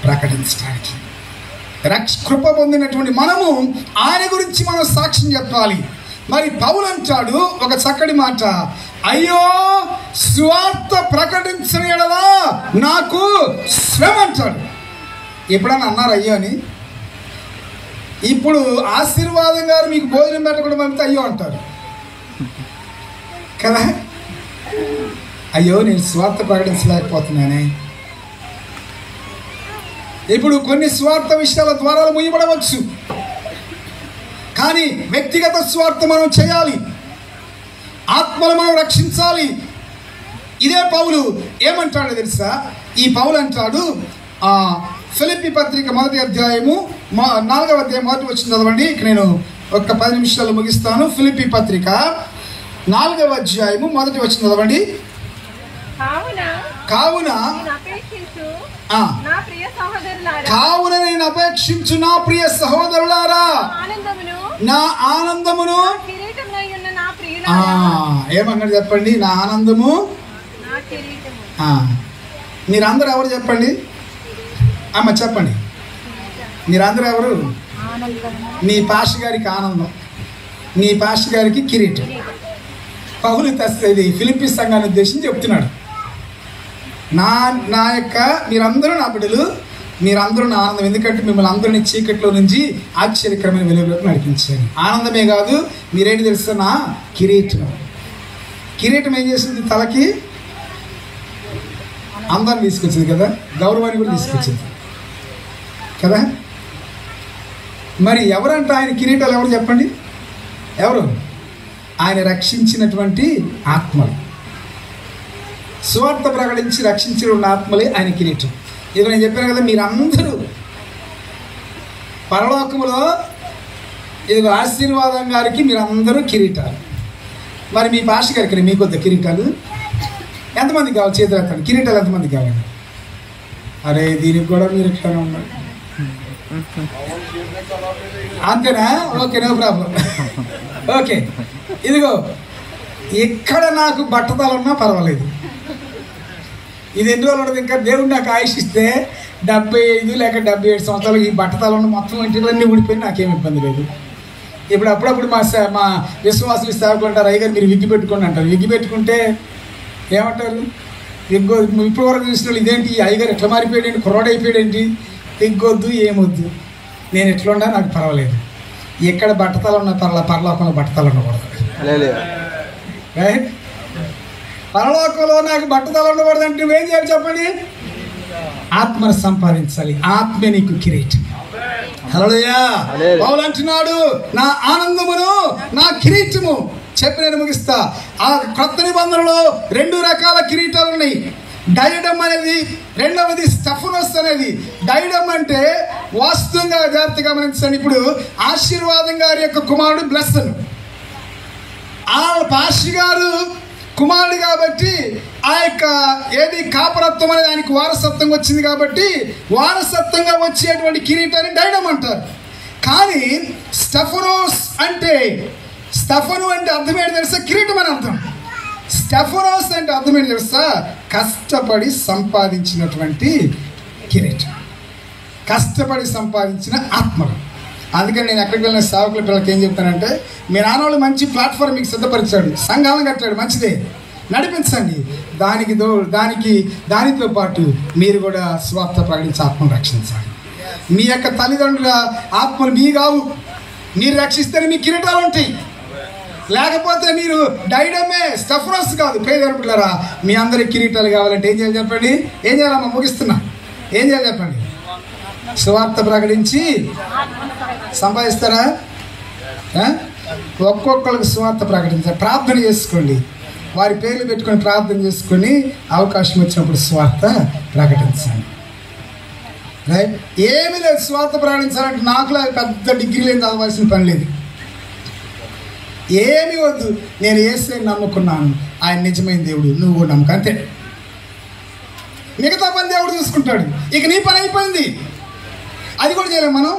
ప్రకటించడానికి. కృప పొందినటువంటి మనము ఆయన గురించి మనం సాక్ష్యం చెప్పాలి. మరి పౌలు అంటాడు ఒక చక్కటి మాట, అయ్యో స్వార్థ ప్రకటించని ఎడలా నాకు శ్రమ అంటాడు. ఎప్పుడన్నా అన్నారు అయ్యో అని? ఇప్పుడు ఆశీర్వాదం గారు మీకు భోజనం పెట్టకుండా అంతా అయ్యో అంటారు కదా. అయ్యో నేను స్వార్థ ప్రకటించలేకపోతున్నానే. ఇప్పుడు కొన్ని స్వార్థ విషయాల ద్వారాలు ముయ్యబడవచ్చు, కానీ వ్యక్తిగత స్వార్థం మనం చేయాలి, ఆత్మలు మనం రక్షించాలి. ఇదే పౌలు ఏమంటాడో తెలుసా? ఈ పౌలు అంటాడు, ఫిలిప్పీ పత్రిక 1వ అధ్యాయము 4వ అధ్యాయం 1వ వచనం చదవండి. ఇక నేను ఒక 10 నిమిషాలు ముగిస్తాను. ఫిలిప్పీ పత్రిక 4వ అధ్యాయము 1వ వచనం చదవండి. కావున నేను అపేక్షించు నా ప్రియ సహోదరులారా, నా ఆనందమును ఏమన్నాడు చెప్పండి? నా ఆనందము. మీరందరూ ఎవరు చెప్పండి? అమ్మ చెప్పండి, మీరందరూ ఎవరు? నీ పాస్టర్ గారికి ఆనందం, నీ పాస్టర్ గారికి కిరీటం. పౌలు ఇది ఫిలిప్పీ సంఘాన్ని ఉద్దేశించి చెప్తున్నాడు. నా యొక్క మీరందరూ నా బిడ్డలు, మీరందరూ నా ఆనందం. ఎందుకంటే మిమ్మల్ని అందరినీ చీకట్లో నుంచి ఆశ్చర్యకరమైన వెలుగులోకి నడిపించాను. ఆనందమే కాదు, మీరేంటి తెలుసా? నా కిరీటం. కిరీటం ఏం చేసింది? తలకి అందాన్ని తీసుకొచ్చింది కదా, గౌరవాన్ని కూడా తీసుకొచ్చింది కదా. మరి ఎవరంటే ఆయన కిరీటాలు? ఎవరు చెప్పండి? ఎవరు? ఆయన రక్షించినటువంటి ఆత్మలు, స్వార్థ ప్రకటించి రక్షించిన ఆత్మలే ఆయన కిరీటం. ఇది నేను చెప్పాను కదా, మీరందరూ పరలోకములో ఇది ఆశీర్వాదం గారికి మీరందరూ కిరీటాలు. మరి మీ పాస్టర్ గారికి మీకు వద్ద కిరీటాలు ఎంతమందికి కావాలి? చేతులు ఎత్తండి. కిరీటాలు ఎంతమందికి కావాలి? అరే దీనికి కూడా మీరు ఇట్లానే ఉన్నారు, అంతేనా? Okay, no problem. ఓకే, ఇదిగో ఇక్కడ నాకు బట్టతలు ఉన్నా పర్వాలేదు. ఇది ఎన్ని రోజులు ఉండదు. ఇంకా దేవుడు నాకు ఆయుష్ ఇస్తే 75 లేక 77 సంవత్సరాలు ఈ బట్టతలు ఉన్న మొత్తం ఇంటిలన్నీ ఊడిపోయి నాకేం ఇబ్బంది లేదు. ఇప్పుడు అప్పుడప్పుడు మా విశ్వాసులు సేవకులు అంటారు, అయ్యగారు మీరు విగ్గి పెట్టుకోండి అంటారు. విగ్గి పెట్టుకుంటే ఏమంటారు? ఇప్పుడు వరకు చూసిన వాళ్ళు ఇదేంటి అయ్యగారు ఎట్లా మారిపోయాడేంటి, కుర్రాడైపోయాడేంటి, విగ్గొద్దు ఏమొద్దు, నేను ఎట్లుండా నాకు పర్వాలేదు. ఎక్కడ బట్టతలు ఉన్న పరలోకంలో బట్టతలు ఉండకూడదు. రైట్? పరలోకంలో నాకు బట్టతలు ఉండకూడదు అంటే నువ్వేం చేయాలి చెప్పండి? ఆత్మను సంపాదించాలి. ఆత్మే నీకు కిరీటం. హల్లెలూయా. పౌలు అంటున్నాడు, నా ఆనందమును నా కిరీటము. చెప్పి నేను ముగిస్తా. ఆ క్రొత్త నిబంధనలో 2 రకాల కిరీటాలు ఉన్నాయి. డైడమ్ అనేది, రెండవది స్టెఫనోస్ అనేది. డైడమ్ అంటే వాస్తవంగా జాగ్రత్తగా గమనించండి. ఇప్పుడు ఆశీర్వాదం గారి యొక్క కుమారుడు బ్లెస్సన్, ఆ పాస్టర్ గారు కుమారుడు కాబట్టి ఆ యొక్క ఏది కాపరత్వం అనేది ఆయనకు వారసత్వం వచ్చింది కాబట్టి వారసత్వంగా వచ్చేటువంటి కిరీటాన్ని డైడమ్ అంటారు. కానీ స్టెఫనోస్ అంటే, స్టెఫను అంటే అర్థం ఏంటి తెలుసా? కిరీటం అని అర్థం. స్టెఫనోస్ అంటే అర్థం ఏంటి తెలుసా? కష్టపడి సంపాదించినటువంటి కిరీటం, కష్టపడి సంపాదించిన ఆత్మలు. అందుకని నేను ఎక్కడికి వెళ్ళిన సేవకుల పిల్లలకి ఏం చెప్తానంటే, మీ నాన్నోళ్ళు మంచి ప్లాట్ఫామ్ మీకు సిద్ధపరిచాడు, సంఘాలను కట్టాడు, మంచిదే, నడిపించండి. దానితో పాటు మీరు కూడా స్వార్థ ప్రకటించి ఆత్మను రక్షించాలి. మీ యొక్క తల్లిదండ్రుల ఆత్మలు మీ కావు, మీరు రక్షిస్తేనే మీ కిరీటాలు ఉంటాయి. లేకపోతే మీరు డైడమే, స్టెఫనోస్ కాదు. పేదరులారా, మీ అందరి కిరీటాలు కావాలంటే ఏం చేయాలి చెప్పండి? ఏం చేయాలమ్మా? ముగిస్తున్నా. ఏం చేయాలి చెప్పండి? స్వార్థ ప్రకటించి సంపాదిస్తారా? ఒక్కొక్కరికి స్వార్థ ప్రకటించాలి. ప్రార్థన చేసుకోండి, వారి పేర్లు పెట్టుకొని ప్రార్థన చేసుకొని అవకాశం వచ్చినప్పుడు స్వార్థ ప్రకటించండి. రైట్? ఏమీ లేదు. స్వార్థ ప్రకటించాలంటే నాకులా పెద్ద డిగ్రీ లేని చదవాల్సిన పని లేదు. ఏమీ వద్దు. నేను యేసుని నమ్ముకున్నాను, ఆయన నిజమైన దేవుడు, నువ్వు నమ్మకం, అంతే. మిగతా పని దేవుడు చూసుకుంటాడు. ఇక నీ పని అయిపోయింది. అది కూడా చేయలేము మనం.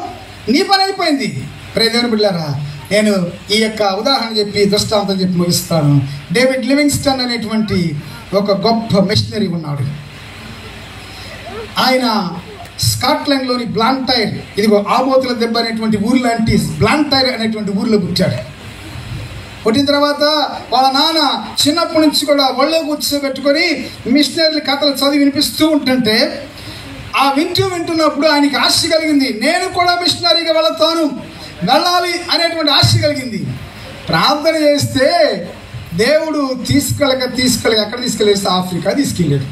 నీ పని అయిపోయింది. ప్రియమైన బిడ్డలారా, నేను ఈ యొక్క ఉదాహరణ చెప్పి దృష్టాంతం చెప్పి ముగిస్తాను. డేవిడ్ లివింగ్స్టన్ అనేటువంటి ఒక గొప్ప మిషనరీ ఉన్నాడు. ఆయన స్కాట్లాండ్లోని బ్లాంటైర్, ఇదిగో ఆబోతుల దెబ్బ అనేటువంటి ఊరు లాంటి బ్లాంటైర్ అనేటువంటి ఊరిలో పుట్టాడు. పుట్టిన తర్వాత వాళ్ళ నాన్న చిన్నప్పటి నుంచి కూడా ఒళ్ళో కూర్చోబెట్టుకొని మిషనరీ కథలు చదివి వినిపిస్తూ ఉంటుంటే ఆ వింటున్నప్పుడు ఆయనకి ఆశ కలిగింది. నేను కూడా మిషనరీగా వెళ్ళాలి అనేటువంటి ఆశ కలిగింది. ప్రార్థన చేస్తే దేవుడు తీసుకెళ్ళక ఎక్కడ తీసుకెళ్ళేస్తే ఆఫ్రికా తీసుకెళ్ళాడు.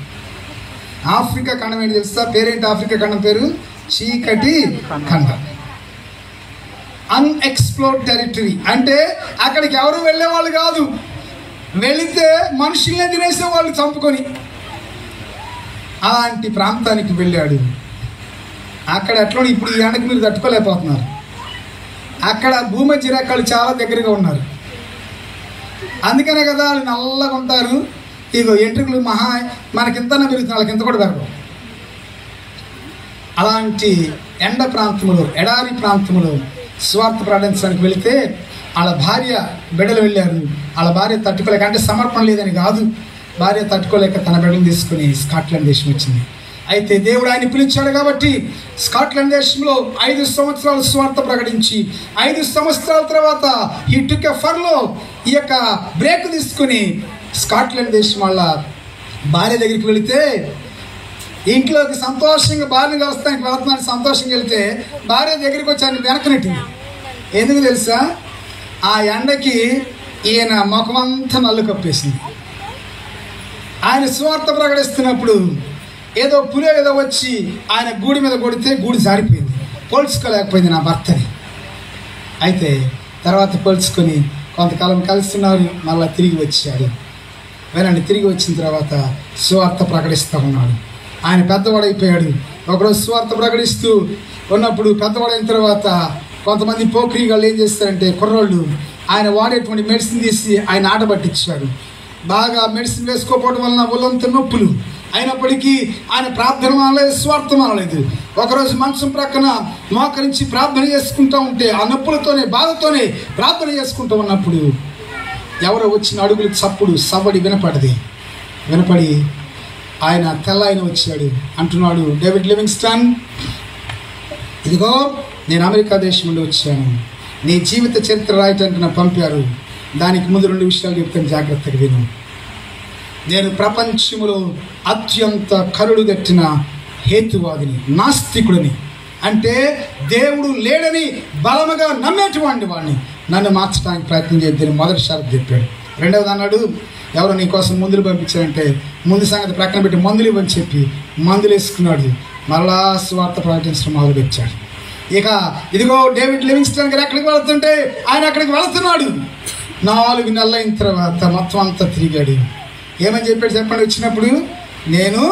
ఆఫ్రికా ఖండం ఏంటి తెలుసా? పేరేంటి ఆఫ్రికా ఖండం పేరు? చీకటి ఖండం, అన్ఎక్స్ప్లోర్డ్ టెరిటరీ. అంటే అక్కడికి ఎవరు వెళ్ళేవాళ్ళు కాదు, వెళితే మనుషులనే తినేసేవాళ్ళు చంపుకొని. అలాంటి ప్రాంతానికి వెళ్ళాడు. అక్కడ ఎట్లా ఇప్పుడు ఈ ఎండకు మీరు తట్టుకోలేకపోతున్నారు. అక్కడ భూమధ్య రేఖలు చాలా దగ్గరగా ఉన్నారు. అందుకనే కదా వాళ్ళు నల్లగా ఉంటారు. ఇగో ఎంట్రుకలు మనకింత పెరుగుతున్న వాళ్ళకి ఇంత కూడా పెరగవు. అలాంటి ఎండ ప్రాంతంలో, ఎడారి ప్రాంతంలో స్వార్థ ప్రకటించడానికి వెళితే వాళ్ళ భార్య బిడ్డలు వెళ్ళారు. వాళ్ళ భార్య తట్టుకోలేక, అంటే సమర్పణ లేదని కాదు, భార్య తట్టుకోలేక తన బిడ్డలు తీసుకుని స్కాట్లాండ్ దేశం వచ్చింది. అయితే దేవుడు ఆయన పిలిచాడు కాబట్టి స్కాట్లాండ్ దేశంలో 5 సంవత్సరాలు స్వార్థ ప్రకటించి 5 సంవత్సరాల తర్వాత ఈ టుక్ ఎ ఫర్లో, ఈ యొక్క బ్రేక్ తీసుకుని స్కాట్లాండ్ దేశం వాళ్ళ భార్య దగ్గరికి వెళితే, ఇంట్లోకి సంతోషంగా భార్యను కలుస్తానికి వెళ్తున్నాను సంతోషంగా వెళితే భార్య దగ్గరికి వచ్చి ఆయన వెనకనెట్టింది. ఎందుకు తెలుసా? ఆ ఎండకి ఈయన ముఖమంతా నల్లు కప్పేసింది. ఆయన స్వార్థ ప్రకటిస్తున్నప్పుడు ఏదో పులి ఏదో వచ్చి ఆయన గూడి మీద కొడితే గూడి జారిపోయింది. పోల్చుకోలేకపోయింది నా భర్తని. అయితే తర్వాత పోల్చుకొని కొంతకాలం కలుస్తున్నారు, మళ్ళీ తిరిగి వచ్చాడు. వినండి, తిరిగి వచ్చిన తర్వాత స్వార్థ ప్రకటిస్తూ ఉన్నాడు. ఆయన పెద్దవాడైపోయాడు. ఒకరోజు స్వార్థ ప్రకటిస్తూ ఉన్నప్పుడు పెద్దవాడైన తర్వాత కొంతమంది పోక్రీగాళ్ళు ఏం చేస్తారంటే, కుర్రోళ్ళు ఆయన వాడేటువంటి మెడిసిన్ తీసి ఆయన ఆట పట్టించాడు. బాగా మెడిసిన్ వేసుకోకపోవడం వలన ఒళ్ళంత నొప్పులు. అయినప్పటికీ ఆయన ప్రార్థన అనలేదు, స్వార్థం అనలేదు. ఒకరోజు మంచం ప్రక్కన మోకరించి ప్రార్థన చేసుకుంటూ ఉంటే ఆ నొప్పులతోనే బాధతోనే ప్రార్థన చేసుకుంటూ ఉన్నప్పుడు ఎవరో వచ్చిన అడుగులు చప్పుడు సవ్వడి వినపడి ఆయన తెల్ల ఆయన వచ్చాడు. అంటున్నాడు, డేవిడ్ లివింగ్స్టన్, ఇదిగో నేను అమెరికా దేశం నుండి వచ్చాను, నీ జీవిత చరిత్ర రాయటానికి నాకు పంపారు. దానికి ముందు 2 విషయాలు చెప్తాను, జాగ్రత్తగా విను. నేను ప్రపంచంలో అత్యంత కరుడు గట్టిన హేతువాదిని, నాస్తికుడిని, అంటే దేవుడు లేడని బలముగా నమ్మేటువంటి వాడిని. నన్ను మార్చడానికి ప్రయత్నం చేద్దని మొదటి షరతు చెప్పాడు. రెండవది అన్నాడు, ఎవరో నీ కోసం మందులు పంపించారంటే ముందు సంగతి ప్రక్కన పెట్టి మందులు ఇవ్వని చెప్పి మందులు వేసుకున్నాడు. మరలా స్వార్థ ప్రకటించడం మొదలుపెట్టాడు. ఇక ఇదిగో డేవిడ్ లివింగ్స్టన్ గారు ఎక్కడికి వెళుతుంటే ఆయన అక్కడికి వెళుతున్నాడు. 4 నెలలు అయిన తర్వాత మొత్తం అంతా తిరిగాడు. ఏమని చెప్పాడు చెప్పండి? వచ్చినప్పుడు నేను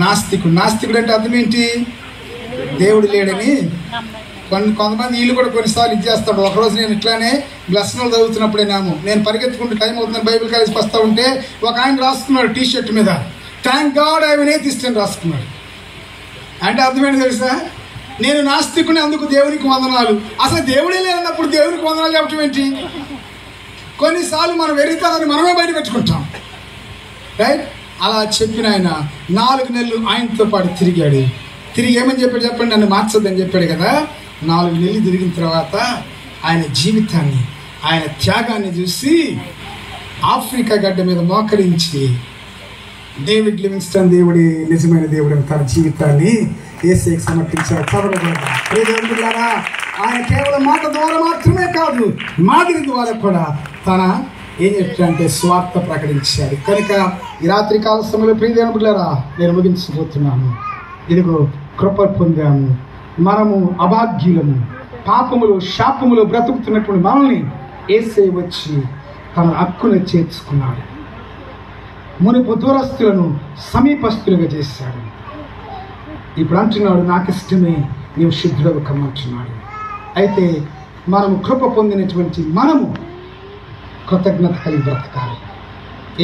నాస్తికుడు అంటే అర్థం ఏంటి? దేవుడు లేడని. కొంతమంది వీళ్ళు కూడా కొన్నిసార్లు ఇది చేస్తాడు. ఒకరోజు నేను ఇట్లానే గ్లస్నలు చదువుతున్నప్పుడేనేమో నేను పరిగెత్తుకుంటూ టైం అవుతుందని బైబిల్ కాలేజ్కి వస్తూ ఉంటే ఒక ఆయన రాసుకున్నాడు టీషర్ట్ మీద, thank God I win atheist అని రాసుకున్నాడు. అంటే అర్థమేంటి తెలుసా? నేను నాస్తికుని, అందుకు దేవునికి వందనాలు. అసలు దేవుడే లేనప్పుడు దేవునికి వందనాలు చెప్పడం ఏంటి? కొన్నిసార్లు మనం వెరుగుతామని మనమే బయట పెట్టుకుంటాం, రైట్? అలా చెప్పిన ఆయన 4 నెలలు ఆయనతో పాటు తిరిగాడు. తిరిగి ఏమని చెప్పాడు చెప్పండి? నన్ను మార్చొద్దని చెప్పాడు కదా. 4 నెలలు తిరిగిన తర్వాత ఆయన జీవితాన్ని, ఆయన త్యాగాన్ని చూసి ఆఫ్రికా గడ్డ మీద మోకరించి, డేవిడ్ లివింగ్స్టన్ దేవుడి నిజమైన దేవుడు తన జీవితాన్ని యేసుకి సమర్పించాడు. చదవగలరా? ఆయన కేవలం మాట ద్వారా మాత్రమే కాదు, మాదిరి ద్వారా కూడా తన ఏం చెప్తాడంటే స్వార్థ ప్రకటించాడు. కనుక ఈ రాత్రి కాల సమయంలో ప్రియదేవులారా నేను ముగించబోతున్నాను. ఇదిగో కృప పొందాము. మనము అభాగ్యులము, పాపములు శాపములు బ్రతుకుతున్నటువంటి మనల్ని యేసే వచ్చి తన హక్కును చేర్చుకున్నాడు. మునుపు దూరస్తులను సమీపస్తులుగా చేశాడు. ఇప్పుడు అంటున్నాడు, నాకు ఇష్టమే నీవు శుద్ధుడవు కమ్మంటున్నాడు. అయితే మనము కృప పొందినటువంటి మనము కృతజ్ఞత కలిగి బ్రతకాలి.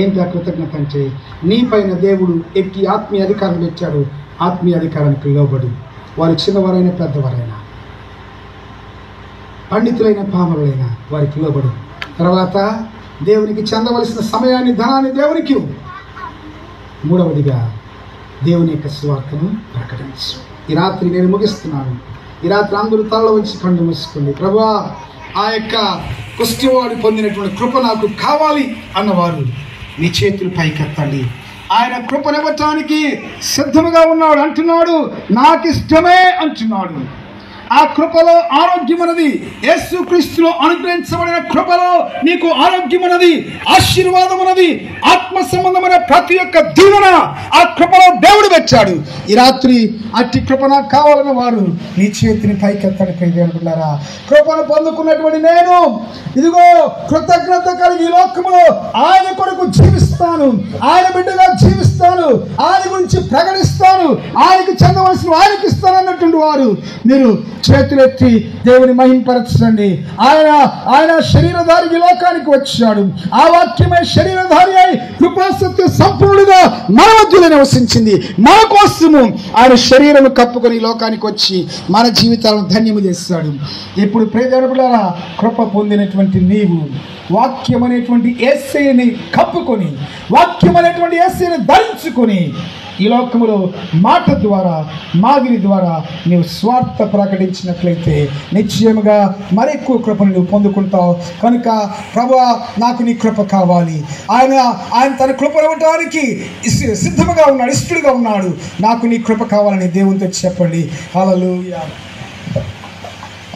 ఏంటి ఆ కృతజ్ఞత అంటే, నీ పైన దేవుడు ఎక్కి ఆత్మీయ అధికారం పెట్టాడు. ఆత్మీయ అధికారానికి లోబడి, వారు చిన్నవారైనా పెద్దవారైనా, పండితులైన పామరులైన వారికి లోబడి, తర్వాత దేవునికి చెందవలసిన సమయాన్ని, ధనాన్ని దేవునికి. మూడవదిగా దేవుని యొక్క సువార్తను ప్రకటించు. ఈ రాత్రి నేను ముగిస్తున్నాను. ఈ రాత్రి అందరూ తలలో వచ్చి కళ్ళు మూసుకోండి. ప్రభువా, ఆ యొక్క కుష్ఠవాడు పొందినటువంటి కృప నాకు కావాలి అన్నవారు మీ చేతులు పైకెత్తండి. ఆయన కృపనివ్వటానికి సిద్ధముగా ఉన్నాడు. అంటున్నాడు, నాకు ఇష్టమే అంటున్నాడు. ఆ కృపలో ఆరోగ్యం ఉన్నది. యేసు క్రీస్తులో అనుగ్రహించబడిన కృపలో నీకు ఆరోగ్యం ఉన్నది, ఆశీర్వాదం ఉన్నది, ఆత్మ సంబంధమైన ప్రతి ఒక్క దీవెన ఆ కృపలో దేవుడు పెట్టాడు. ఈ రాత్రి అట్టి కృప నాకు కావాలని వారు నీ చేతిని పైకెత్తడి ప్రియనుకున్నారా? కృపను పొందుకున్నటువంటి నేను ఇదిగో కృతజ్ఞత కలిగి ఈ లోకములో ఆయన కొరకు జీవిస్తాను, ఆయన బిడ్డగా జీవిస్తాను, ఆయన గురించి ప్రకటిస్తాను, ఆయనకి చెందవలసిన ఆయనకి ఇస్తాను అన్నటువంటి వారు మీరు చేతులెత్తి దేవుని మహింపరచండి. ఆయన శరీరధారి ఈ లోకానికి వచ్చాడు. ఆ వాక్యమే శరీరధారి అయి కృపాసత్య సంపూర్ణుడుగా మన మధ్యలో నివసించింది. మన కోసము ఆయన శరీరం కప్పుకొని ఈ లోకానికి వచ్చి మన జీవితాలను ధన్యము చేస్తాడు. ఇప్పుడు ప్రియజనులారా, కృప పొందినటువంటి నీవు వాక్యం అనేటువంటి యేసయ్యని కప్పుకొని, వాక్యం అనేటువంటి యేసయ్యని ధరించుకొని ఈ లోకములో మాట ద్వారా, మాదిరి ద్వారా నీవు స్వార్థ ప్రకటించినట్లయితే నిశ్చయముగా మరెక్కువ కృపను నువ్వు పొందుకుంటావు. కనుక ప్రభువా, నాకు నీ కృప కావాలి. ఆయన తన కృప ఇవ్వడానికి సిద్ధముగా ఉన్నాడు, ఇష్టడుగా ఉన్నాడు. నాకు నీ కృప కావాలని దేవునితో చెప్పండి. హల్లెలూయా.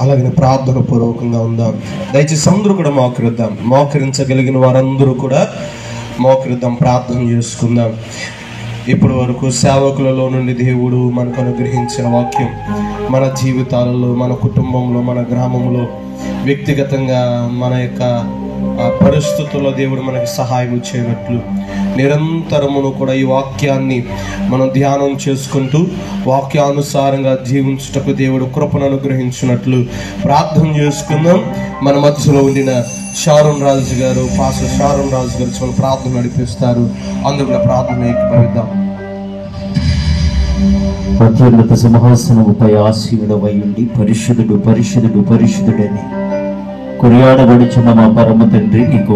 అలాగే ప్రార్థన పూర్వకంగా ఉందాం. దయచేసి అందరూ కూడా మోకరిద్దాం. మోకరించగలిగిన వారందరూ కూడా మోకరిద్దాం, ప్రార్థన చేసుకుందాం. ఇప్పటి వరకు సేవకులలో నుండి దేవుడు మనకు అనుగ్రహించిన వాక్యం మన జీవితాలలో, మన కుటుంబంలో, మన గ్రామంలో, వ్యక్తిగతంగా మన యొక్క పరిస్థితుల్లో దేవుడు మనకి సహాయం చేయనట్లు నిరంతరమును కూడా ఈ వాక్యాన్ని మనం ధ్యానం చేసుకుంటూ వాక్యానుసారంగా జీవించుటకు దేవుడు కృపను అనుగ్రహించినట్లు ప్రార్థన చేసుకుందాం. మన మధ్యలో ఉండిన షారోన్ రాజు గారు, పాస్టర్ షారోన్ రాజు గారు చాలా ప్రార్థన నడిపిస్తారు. అందుకు ప్రార్థన ఏకీభవిద్దాం. అత్యున్నత సింహాసనముపై ఆసీనుడవై ఉండి పరిశుద్ధుడు పరిశుద్ధుడు పరిశుద్ధుడని కొనియాడబడుచున్న మా పరమ తండ్రి, నీకు